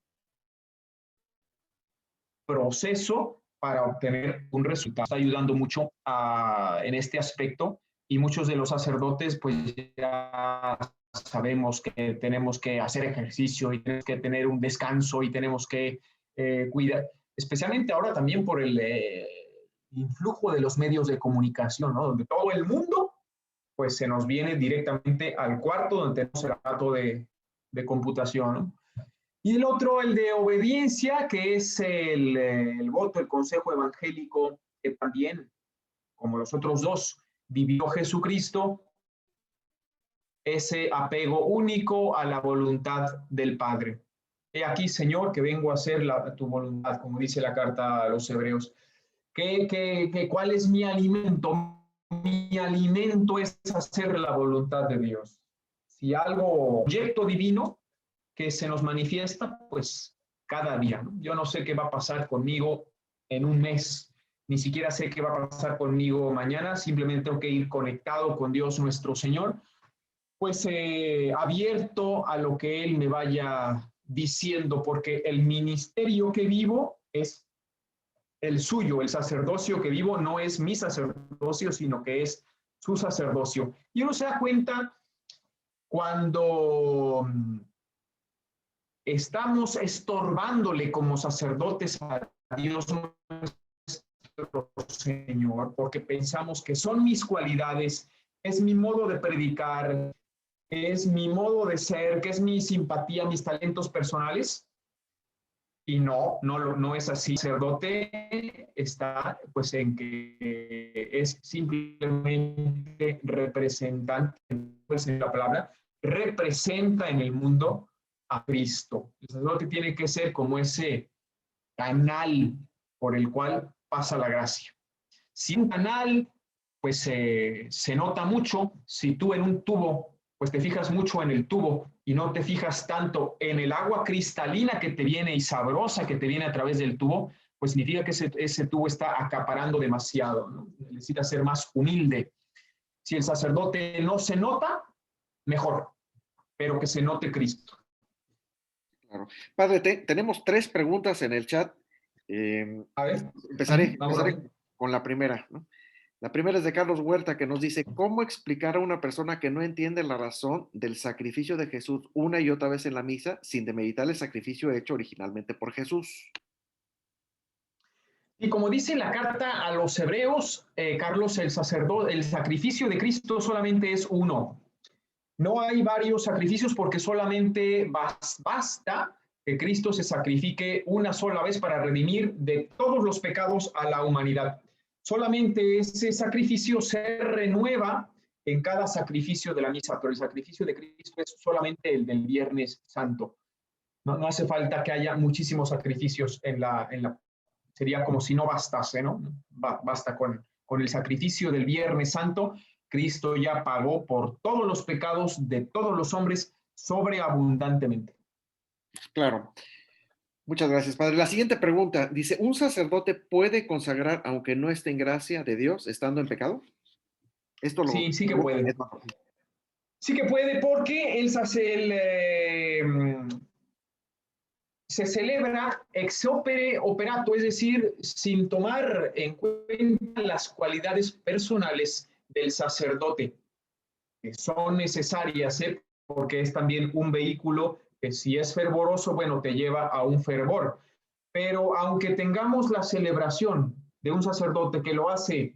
proceso para obtener un resultado. Está ayudando mucho en este aspecto y muchos de los sacerdotes pues ya sabemos que tenemos que hacer ejercicio y tenemos que tener un descanso y tenemos que cuidar, especialmente ahora también por el influjo de los medios de comunicación, ¿no? Donde todo el mundo pues se nos viene directamente al cuarto donde tenemos el aparato de computación, ¿no? Y el otro, el de obediencia, que es el voto, el consejo evangélico, que también, como los otros dos, vivió Jesucristo, ese apego único a la voluntad del Padre. He aquí, Señor, que vengo a hacer tu voluntad, como dice la carta a los hebreos. ¿Cuál es mi alimento? Mi alimento es hacer la voluntad de Dios. Si algo, proyecto divino que se nos manifiesta, pues cada día, ¿no? Yo no sé qué va a pasar conmigo en un mes, ni siquiera sé qué va a pasar conmigo mañana, simplemente tengo que ir conectado con Dios nuestro Señor, pues abierto a lo que Él me vaya diciendo, porque el ministerio que vivo es el suyo, el sacerdocio que vivo no es mi sacerdocio, sino que es su sacerdocio. Y uno se da cuenta cuando estamos estorbándole como sacerdotes a Dios nuestro Señor, porque pensamos que son mis cualidades, es mi modo de predicar, es mi modo de ser, que es mi simpatía, mis talentos personales. Y no es así. El sacerdote está pues en que es simplemente representante, pues en la palabra, representa en el mundo a Cristo. El sacerdote tiene que ser como ese canal por el cual pasa la gracia. Si un canal, pues se nota mucho. Si tú en un tubo, pues te fijas mucho en el tubo y no te fijas tanto en el agua cristalina que te viene y sabrosa que te viene a través del tubo, pues significa que ese tubo está acaparando demasiado, ¿no? Necesita ser más humilde. Si el sacerdote no se nota, mejor, pero que se note Cristo. Claro. Padre, tenemos 3 preguntas en el chat. A ver, Empezaré vamos a ver. con la primera, ¿no? La primera es de Carlos Huerta, que nos dice, ¿cómo explicar a una persona que no entiende la razón del sacrificio de Jesús una y otra vez en la misa sin demeritar el sacrificio hecho originalmente por Jesús? Y como dice la carta a los hebreos, Carlos, el sacrificio de Cristo solamente es uno. No hay varios sacrificios porque solamente basta que Cristo se sacrifique una sola vez para redimir de todos los pecados a la humanidad. Solamente ese sacrificio se renueva en cada sacrificio de la misa, pero el sacrificio de Cristo es solamente el del Viernes Santo. No hace falta que haya muchísimos sacrificios sería como si no bastase, ¿no? Basta con el sacrificio del Viernes Santo. Cristo ya pagó por todos los pecados de todos los hombres sobreabundantemente. Claro. Muchas gracias, Padre. La siguiente pregunta dice, ¿un sacerdote puede consagrar aunque no esté en gracia de Dios estando en pecado? Esto lo Sí que pregunta puede. Edward. Sí que puede porque se celebra ex opere operato, es decir, sin tomar en cuenta las cualidades personales del sacerdote, que son necesarias, porque es también un vehículo que si es fervoroso, bueno, te lleva a un fervor. Pero aunque tengamos la celebración de un sacerdote que lo hace,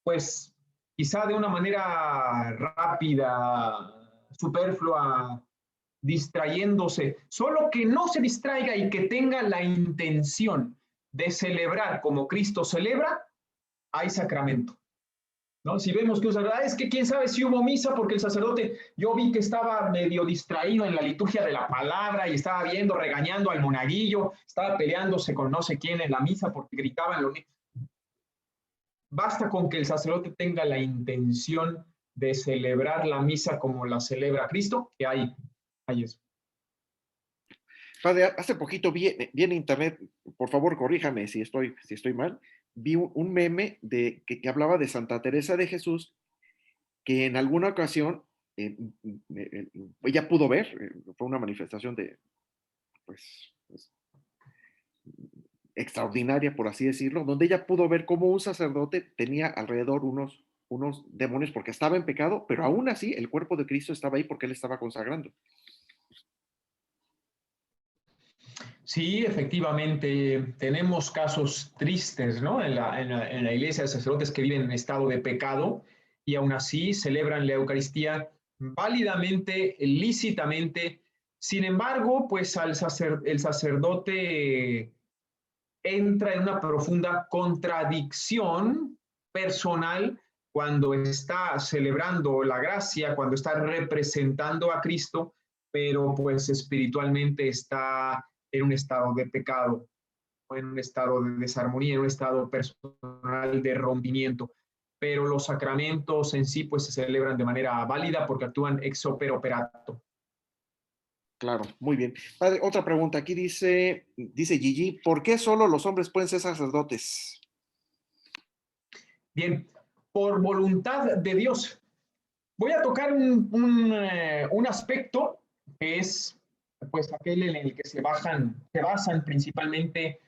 pues quizá de una manera rápida, superflua, distrayéndose, solo que no se distraiga y que tenga la intención de celebrar como Cristo celebra, hay sacramento. ¿No? Si vemos que es que quién sabe si hubo misa porque el sacerdote, yo vi que estaba medio distraído en la liturgia de la palabra y estaba viendo, regañando al monaguillo, estaba peleándose con no sé quién en la misa porque gritaban lo mismo. Basta con que el sacerdote tenga la intención de celebrar la misa como la celebra Cristo, que hay eso. Padre, hace poquito vi en internet, por favor corríjame si estoy mal, vi un meme que hablaba de Santa Teresa de Jesús, que en alguna ocasión ella pudo ver, fue una manifestación de, pues, extraordinaria, por así decirlo, donde ella pudo ver cómo un sacerdote tenía alrededor unos demonios porque estaba en pecado, pero aún así el cuerpo de Cristo estaba ahí porque él estaba consagrando. Sí, efectivamente, tenemos casos tristes, ¿no? En la iglesia de sacerdotes que viven en estado de pecado y aún así celebran la Eucaristía válidamente, lícitamente. Sin embargo, pues el sacerdote entra en una profunda contradicción personal cuando está celebrando la gracia, cuando está representando a Cristo, pero pues espiritualmente está en un estado de pecado, o en un estado de desarmonía, en un estado personal de rompimiento. Pero los sacramentos en sí pues se celebran de manera válida porque actúan ex opere operato. Claro, muy bien. Padre, otra pregunta. Aquí dice Gigi, ¿por qué solo los hombres pueden ser sacerdotes? Bien, por voluntad de Dios. Voy a tocar un aspecto que es pues aquel en el que se basan principalmente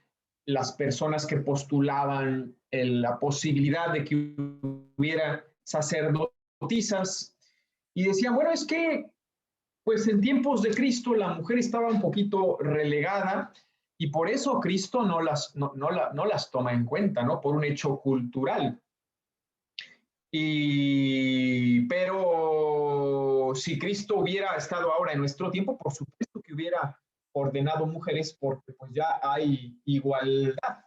las personas que postulaban la posibilidad de que hubiera sacerdotisas y decían, bueno, es que pues en tiempos de Cristo la mujer estaba un poquito relegada y por eso Cristo no las toma en cuenta, ¿no? Por un hecho cultural. Pero si Cristo hubiera estado ahora en nuestro tiempo, por supuesto que hubiera ordenado mujeres porque pues ya hay igualdad.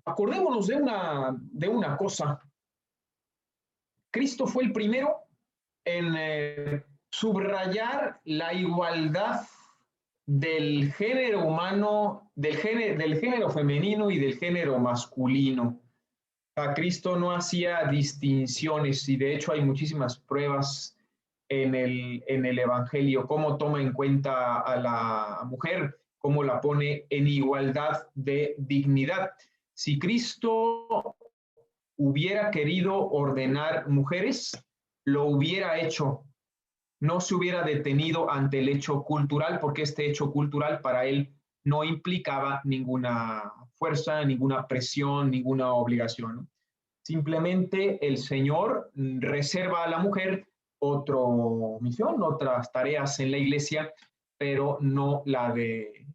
Acordémonos de una cosa. Cristo fue el primero en subrayar la igualdad del género humano, del género femenino y del género masculino. A Cristo no hacía distinciones y de hecho hay muchísimas pruebas en el Evangelio, cómo toma en cuenta a la mujer, cómo la pone en igualdad de dignidad. Si Cristo hubiera querido ordenar mujeres, lo hubiera hecho. No se hubiera detenido ante el hecho cultural, porque este hecho cultural para él no implicaba ninguna fuerza, ninguna presión, ninguna obligación. Simplemente el Señor reserva a la mujer otra misión, otras tareas en la iglesia, pero no la de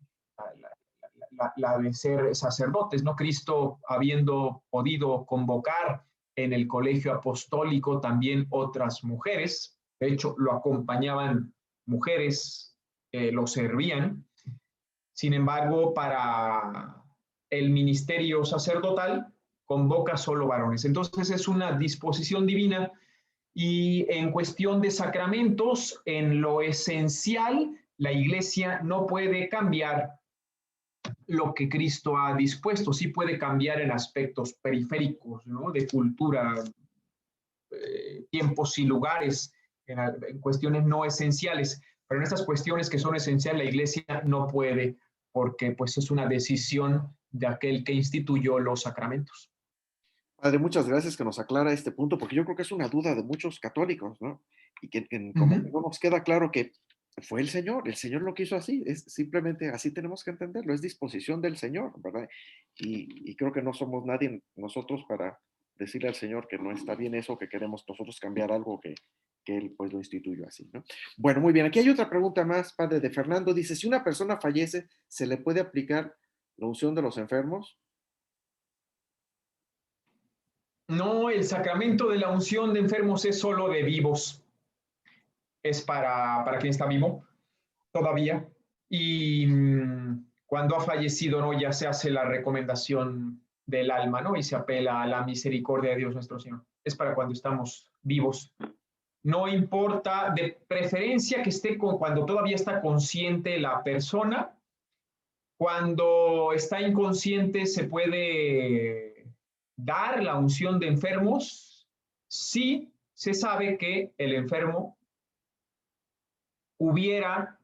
ser sacerdotes, ¿no? Cristo, habiendo podido convocar en el colegio apostólico también otras mujeres, de hecho lo acompañaban mujeres, lo servían. Sin embargo, para el ministerio sacerdotal convoca solo varones. Entonces es una disposición divina y en cuestión de sacramentos, en lo esencial, la iglesia no puede cambiar lo que Cristo ha dispuesto. Sí puede cambiar en aspectos periféricos, ¿no? De cultura, tiempos y lugares, en cuestiones no esenciales, pero en estas cuestiones que son esenciales la iglesia no puede, porque pues es una decisión de aquel que instituyó los sacramentos. Padre, muchas gracias que nos aclara este punto, porque yo creo que es una duda de muchos católicos, ¿no? Y que como que no nos queda claro que fue el Señor lo quiso así, es simplemente así tenemos que entenderlo, es disposición del Señor, ¿verdad? Y creo que no somos nadie nosotros para decirle al Señor que no está bien eso, que queremos nosotros cambiar algo que Él pues lo instituyó así, ¿no? Bueno, muy bien, aquí hay otra pregunta más, Padre, de Fernando, dice, si una persona fallece, ¿se le puede aplicar la unción de los enfermos? No, el sacramento de la unción de enfermos es solo de vivos, es para quien está vivo todavía. Y cuando ha fallecido, ¿no? Ya se hace la recomendación del alma, ¿no? Y se apela a la misericordia de Dios nuestro Señor. Es para cuando estamos vivos. No importa, de preferencia que esté cuando todavía está consciente la persona. Cuando está inconsciente se puede dar la unción de enfermos si se sabe que el enfermo hubiera,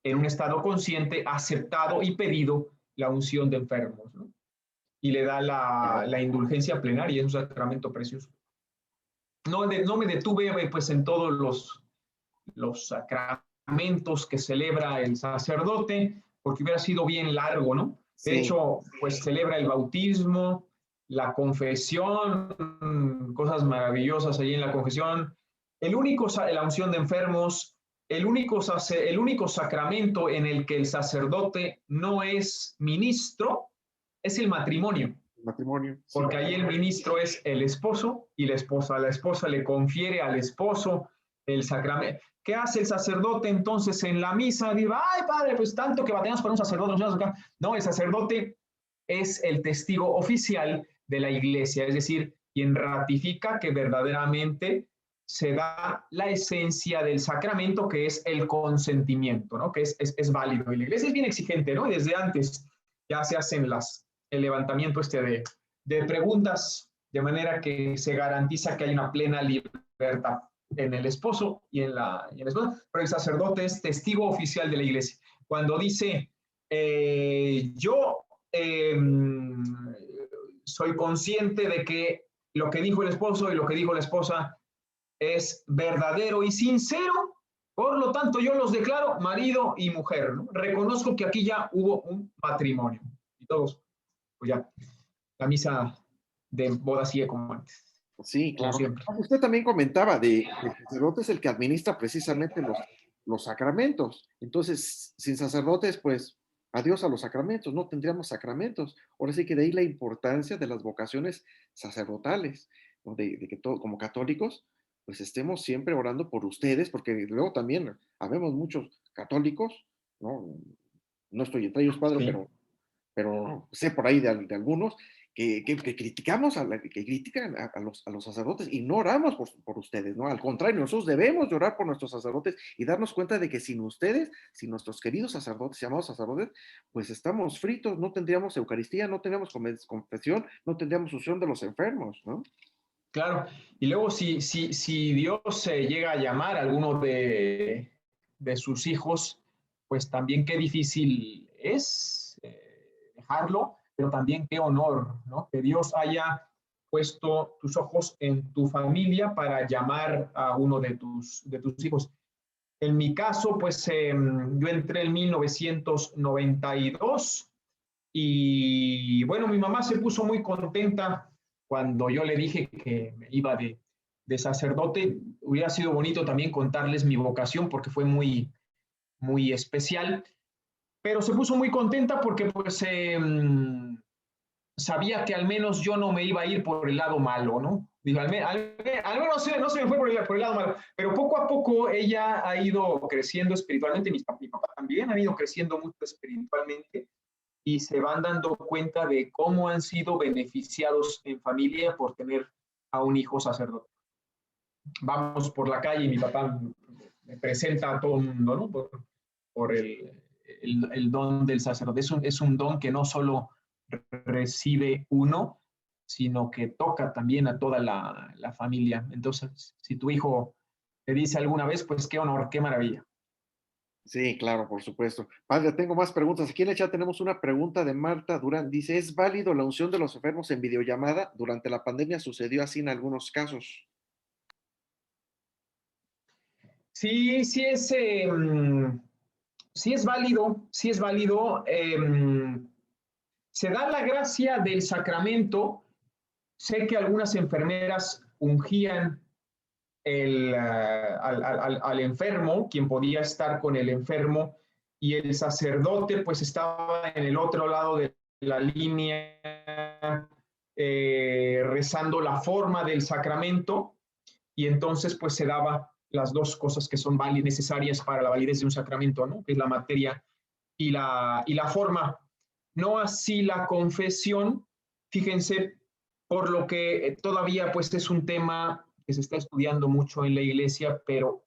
en un estado consciente, aceptado y pedido la unción de enfermos, ¿no? Y le da la indulgencia plenaria, es un sacramento precioso. No me detuve pues en todos los sacramentos que celebra el sacerdote, porque hubiera sido bien largo, ¿no? De Sí. hecho, pues celebra el bautismo, la confesión, cosas maravillosas allí en la confesión, la unción de enfermos, el único sacramento en el que el sacerdote no es ministro es el matrimonio. Matrimonio. Porque ahí el ministro es el esposo y la esposa. La esposa le confiere al esposo el sacramento. ¿Qué hace el sacerdote entonces en la misa? Dice, ay, padre, pues tanto que batallamos con un sacerdote. No, el sacerdote es el testigo oficial de la iglesia, es decir, quien ratifica que verdaderamente se da la esencia del sacramento, que es el consentimiento, ¿no? Que es válido. Y la iglesia es bien exigente, ¿no? Desde antes ya se hacen el levantamiento de preguntas, de manera que se garantiza que hay una plena libertad en el esposo y en la esposa, pero el sacerdote es testigo oficial de la iglesia. Cuando dice, yo soy consciente de que lo que dijo el esposo y lo que dijo la esposa es verdadero y sincero, por lo tanto yo los declaro marido y mujer, ¿no? Reconozco que aquí ya hubo un matrimonio. todos, pues ya, la misa de boda sigue como antes, Sí, como claro. siempre. Usted también comentaba que el sacerdote es el que administra precisamente los sacramentos. Entonces, sin sacerdotes, pues adiós a los sacramentos, no tendríamos sacramentos. Ahora sí que de ahí la importancia de las vocaciones sacerdotales, ¿no? De que todo, como católicos, pues estemos siempre orando por ustedes, porque luego también habemos muchos católicos, ¿no? No estoy entre ellos, padre, Sí. pero sé por ahí de algunos que criticamos, que critican a los sacerdotes y no oramos por ustedes, ¿no? Al contrario, nosotros debemos de orar por nuestros sacerdotes y darnos cuenta de que sin ustedes, sin nuestros queridos sacerdotes, llamados sacerdotes, pues estamos fritos, no tendríamos Eucaristía, no tendríamos confesión, no tendríamos unción de los enfermos, ¿no? Claro, y luego si Dios llega a llamar a alguno de sus hijos, pues también qué difícil es dejarlo, pero también qué honor, ¿no? Que Dios haya puesto tus ojos en tu familia para llamar a uno de tus hijos. En mi caso, pues yo entré en 1992 y bueno, mi mamá se puso muy contenta cuando yo le dije que me iba de sacerdote. Hubiera sido bonito también contarles mi vocación porque fue muy, muy especial, pero se puso muy contenta porque pues sabía que al menos yo no me iba a ir por el lado malo, ¿no? Digo, al menos no se me fue por el lado malo, pero poco a poco ella ha ido creciendo espiritualmente, mi papá también ha ido creciendo mucho espiritualmente y se van dando cuenta de cómo han sido beneficiados en familia por tener a un hijo sacerdote. Vamos por la calle y mi papá me presenta a todo el mundo, ¿no? Por el don del sacerdote. Es un don que no solo recibe uno, sino que toca también a toda la familia. Entonces, si tu hijo te dice alguna vez, pues qué honor, qué maravilla. Sí, claro, por supuesto. Padre, tengo más preguntas. Aquí en el chat tenemos una pregunta de Marta Durán. Dice, ¿es válido la unción de los enfermos en videollamada? Durante la pandemia sucedió así en algunos casos. Sí, sí es válido, sí es válido. Se da la gracia del sacramento. Sé que algunas enfermeras ungían al enfermo, quien podía estar con el enfermo, y el sacerdote pues estaba en el otro lado de la línea rezando la forma del sacramento, y entonces pues se daba las dos cosas que son necesarias para la validez de un sacramento, ¿no? Que es la materia y la forma. No así la confesión, fíjense, por lo que todavía pues es un tema que se está estudiando mucho en la iglesia, pero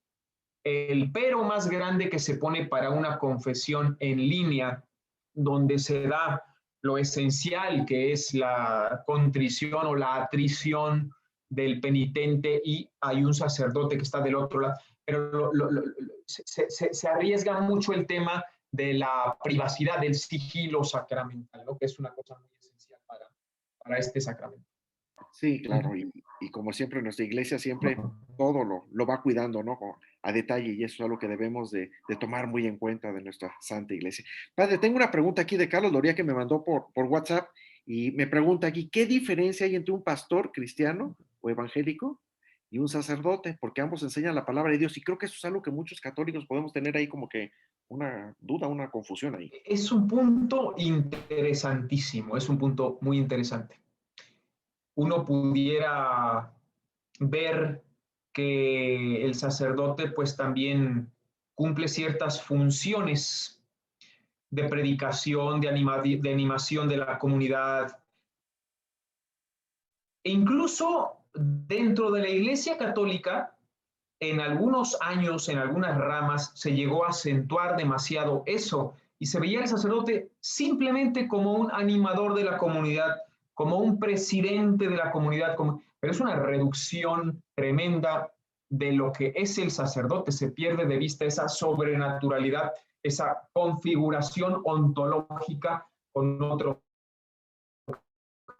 el pero más grande que se pone para una confesión en línea, donde se da lo esencial que es la contrición o la atrición del penitente y hay un sacerdote que está del otro lado, pero se arriesga mucho el tema de la privacidad, del sigilo sacramental, ¿no? Que es una cosa muy esencial para este sacramento. Sí, claro. Y como siempre, nuestra iglesia siempre todo lo va cuidando, ¿no? A detalle, y eso es algo que debemos de tomar muy en cuenta de nuestra Santa Iglesia. Padre, tengo una pregunta aquí de Carlos Loría que me mandó por WhatsApp y me pregunta aquí, ¿qué diferencia hay entre un pastor cristiano o evangélico y un sacerdote? Porque ambos enseñan la palabra de Dios y creo que eso es algo que muchos católicos podemos tener ahí como que una duda, una confusión ahí. Es un punto interesantísimo, es un punto muy interesante. Uno pudiera ver que el sacerdote pues también cumple ciertas funciones de predicación, de animación de la comunidad. E incluso dentro de la Iglesia Católica, en algunos años, en algunas ramas, se llegó a acentuar demasiado eso y se veía al sacerdote simplemente como un animador de la comunidad, como un presidente de la comunidad, pero es una reducción tremenda de lo que es el sacerdote. Se pierde de vista esa sobrenaturalidad, esa configuración ontológica con otro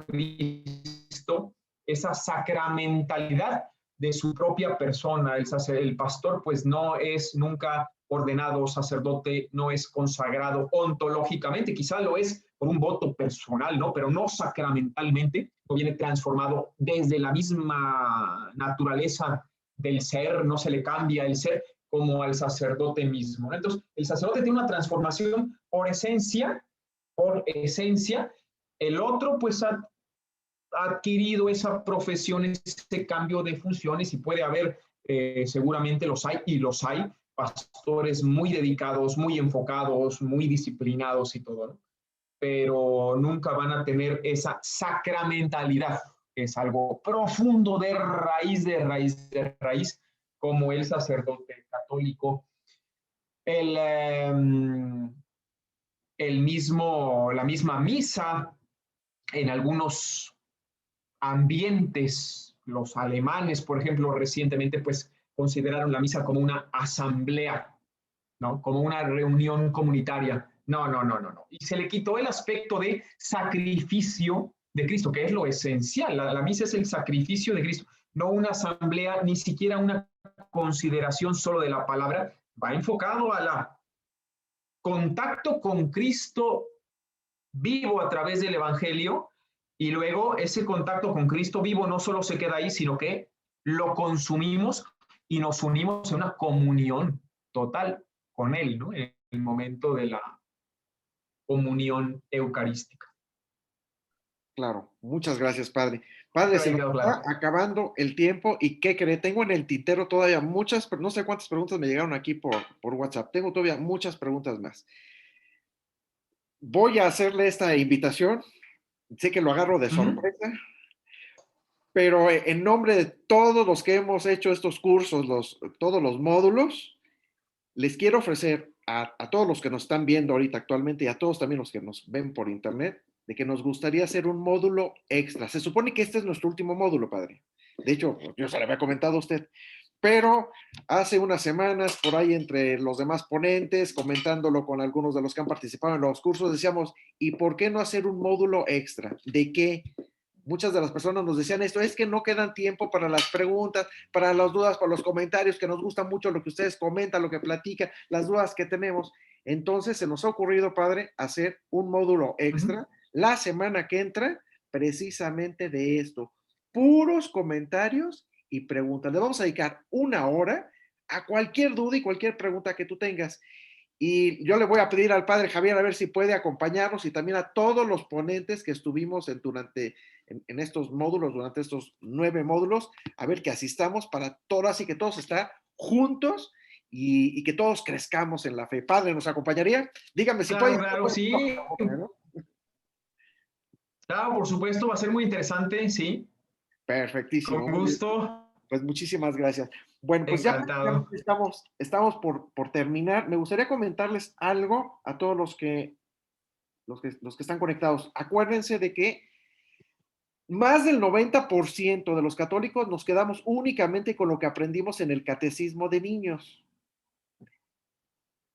Cristo, esa sacramentalidad de su propia persona. El pastor pues no es nunca ordenado sacerdote, no es consagrado ontológicamente, quizá lo es por un voto personal, ¿no? Pero no sacramentalmente, no viene transformado desde la misma naturaleza del ser, no se le cambia el ser como al sacerdote mismo, ¿no? Entonces, el sacerdote tiene una transformación por esencia, el otro pues ha adquirido esa profesión, ese cambio de funciones y puede haber, seguramente los hay y los hay, pastores muy dedicados, muy enfocados, muy disciplinados y todo, ¿no? Pero nunca van a tener esa sacramentalidad, que es algo profundo de raíz, de raíz, de raíz, como el sacerdote católico. El, la misma misa en algunos ambientes, los alemanes, por ejemplo, recientemente, pues consideraron la misa como una asamblea, ¿no? Como una reunión comunitaria. No, no, no, no, no. Y se le quitó el aspecto de sacrificio de Cristo, que es lo esencial. La misa es el sacrificio de Cristo, no una asamblea, ni siquiera una consideración solo de la palabra. Va enfocado a la contacto con Cristo vivo a través del Evangelio y luego ese contacto con Cristo vivo no solo se queda ahí, sino que lo consumimos y nos unimos en una comunión total con Él, ¿no? En el momento de la comunión eucarística. Claro, muchas gracias, padre. Padre, Espero se haya nos quedado está claro. acabando el tiempo y ¿qué cree? Tengo en el tintero todavía muchas, pero no sé cuántas preguntas me llegaron aquí por WhatsApp. Tengo todavía muchas preguntas más. Voy a hacerle esta invitación. Sé que lo agarro de Uh -huh. sorpresa, pero en nombre de todos los que hemos hecho estos cursos, todos los módulos, les quiero ofrecer a todos los que nos están viendo ahorita actualmente y a todos también los que nos ven por internet, de que nos gustaría hacer un módulo extra. Se supone que este es nuestro último módulo, padre. De hecho, yo se lo había comentado a usted, pero hace unas semanas, por ahí entre los demás ponentes, comentándolo con algunos de los que han participado en los cursos, decíamos, ¿y por qué no hacer un módulo extra? ¿De qué? Muchas de las personas nos decían esto, es que no quedan tiempo para las preguntas, para las dudas, para los comentarios, que nos gusta mucho lo que ustedes comentan, lo que platican, las dudas que tenemos. Entonces se nos ha ocurrido, padre, hacer un módulo Uh -huh. extra la semana que entra, precisamente de esto. Puros comentarios y preguntas. Le vamos a dedicar una hora a cualquier duda y cualquier pregunta que tú tengas. Y yo le voy a pedir al padre Javier a ver si puede acompañarnos y también a todos los ponentes que estuvimos en estos módulos, durante estos 9 módulos, a ver que asistamos para todo, así que todos estar juntos y que todos crezcamos en la fe. Padre, ¿nos acompañaría? Dígame si puede. Claro, claro, sí. Claro, por supuesto, va a ser muy interesante, sí. Con Perfectísimo. Muy bien. gusto. Pues muchísimas gracias. Bueno, pues ya Encantado. prácticamente estamos por terminar. Me gustaría comentarles algo a todos los que están conectados. Acuérdense de que más del 90% de los católicos nos quedamos únicamente con lo que aprendimos en el catecismo de niños.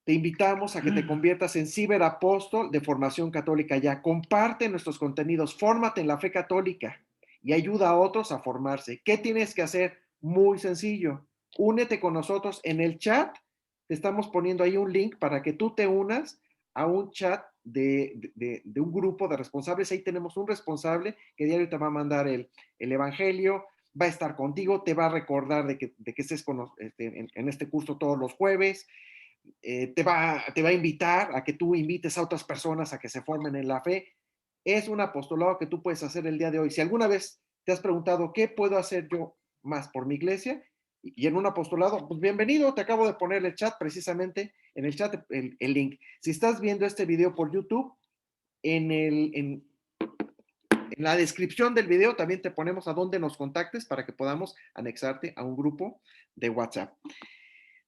Te invitamos a que te conviertas en ciberapóstol de formación católica ya. Comparte nuestros contenidos, fórmate en la fe católica y ayuda a otros a formarse. ¿Qué tienes que hacer? Muy sencillo. Únete con nosotros en el chat. Te estamos poniendo ahí un link para que tú te unas a un chat de un grupo de responsables. Ahí tenemos un responsable que diario te va a mandar el evangelio, va a estar contigo, te va a recordar de que estés en este curso todos los jueves. Te va a invitar a que tú invites a otras personas a que se formen en la fe. Es un apostolado que tú puedes hacer el día de hoy. Si alguna vez te has preguntado, ¿qué puedo hacer yo más por mi iglesia? Y en un apostolado, pues bienvenido, te acabo de poner el chat precisamente, en el chat el link. Si estás viendo este video por YouTube, en la descripción del video también te ponemos a dónde nos contactes para que podamos anexarte a un grupo de WhatsApp.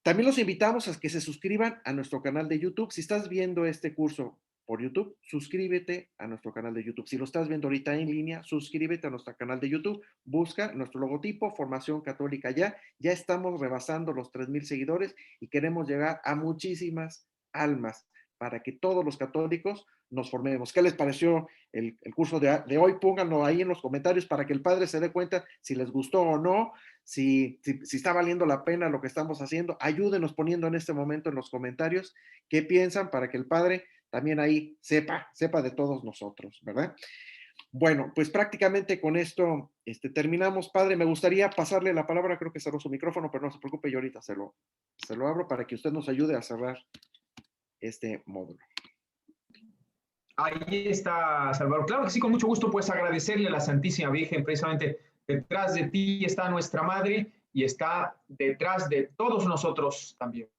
También los invitamos a que se suscriban a nuestro canal de YouTube. Si estás viendo este curso por YouTube, suscríbete a nuestro canal de YouTube. Si lo estás viendo ahorita en línea, suscríbete a nuestro canal de YouTube. Busca nuestro logotipo, Formación Católica Ya. Ya estamos rebasando los 3,000 seguidores y queremos llegar a muchísimas almas. para que todos los católicos nos formemos. ¿Qué les pareció el curso de hoy? Pónganlo ahí en los comentarios para que el Padre se dé cuenta si les gustó o no, si está valiendo la pena lo que estamos haciendo. Ayúdenos poniendo en este momento en los comentarios qué piensan para que el Padre también ahí sepa de todos nosotros, ¿verdad? Bueno, pues prácticamente con esto terminamos. Padre, me gustaría pasarle la palabra, creo que cerró su micrófono, pero no se preocupe, yo ahorita se lo abro para que usted nos ayude a cerrar este módulo. Ahí está, Salvador. Claro que sí, con mucho gusto, pues agradecerle a la Santísima Virgen. Precisamente detrás de ti está nuestra Madre y está detrás de todos nosotros también.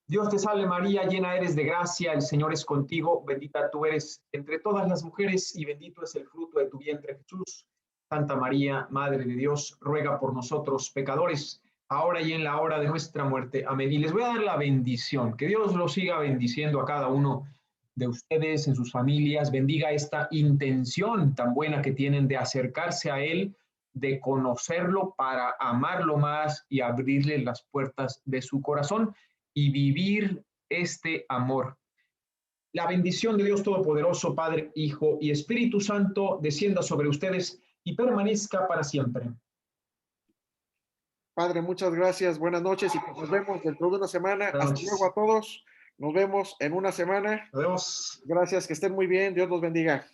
Dios te salve María, llena eres de gracia, el Señor es contigo, bendita tú eres entre todas las mujeres y bendito es el fruto de tu vientre Jesús. Santa María, Madre de Dios, ruega por nosotros pecadores, ahora y en la hora de nuestra muerte. Amén. Y les voy a dar la bendición, que Dios los siga bendiciendo a cada uno de ustedes, en sus familias, bendiga esta intención tan buena que tienen de acercarse a Él, de conocerlo para amarlo más y abrirle las puertas de su corazón y vivir este amor. La bendición de Dios Todopoderoso, Padre, Hijo y Espíritu Santo, descienda sobre ustedes y permanezca para siempre. Padre, muchas gracias, buenas noches y nos vemos dentro de una semana. Hasta luego a todos, nos vemos en una semana. Nos vemos. Gracias, que estén muy bien, Dios los bendiga.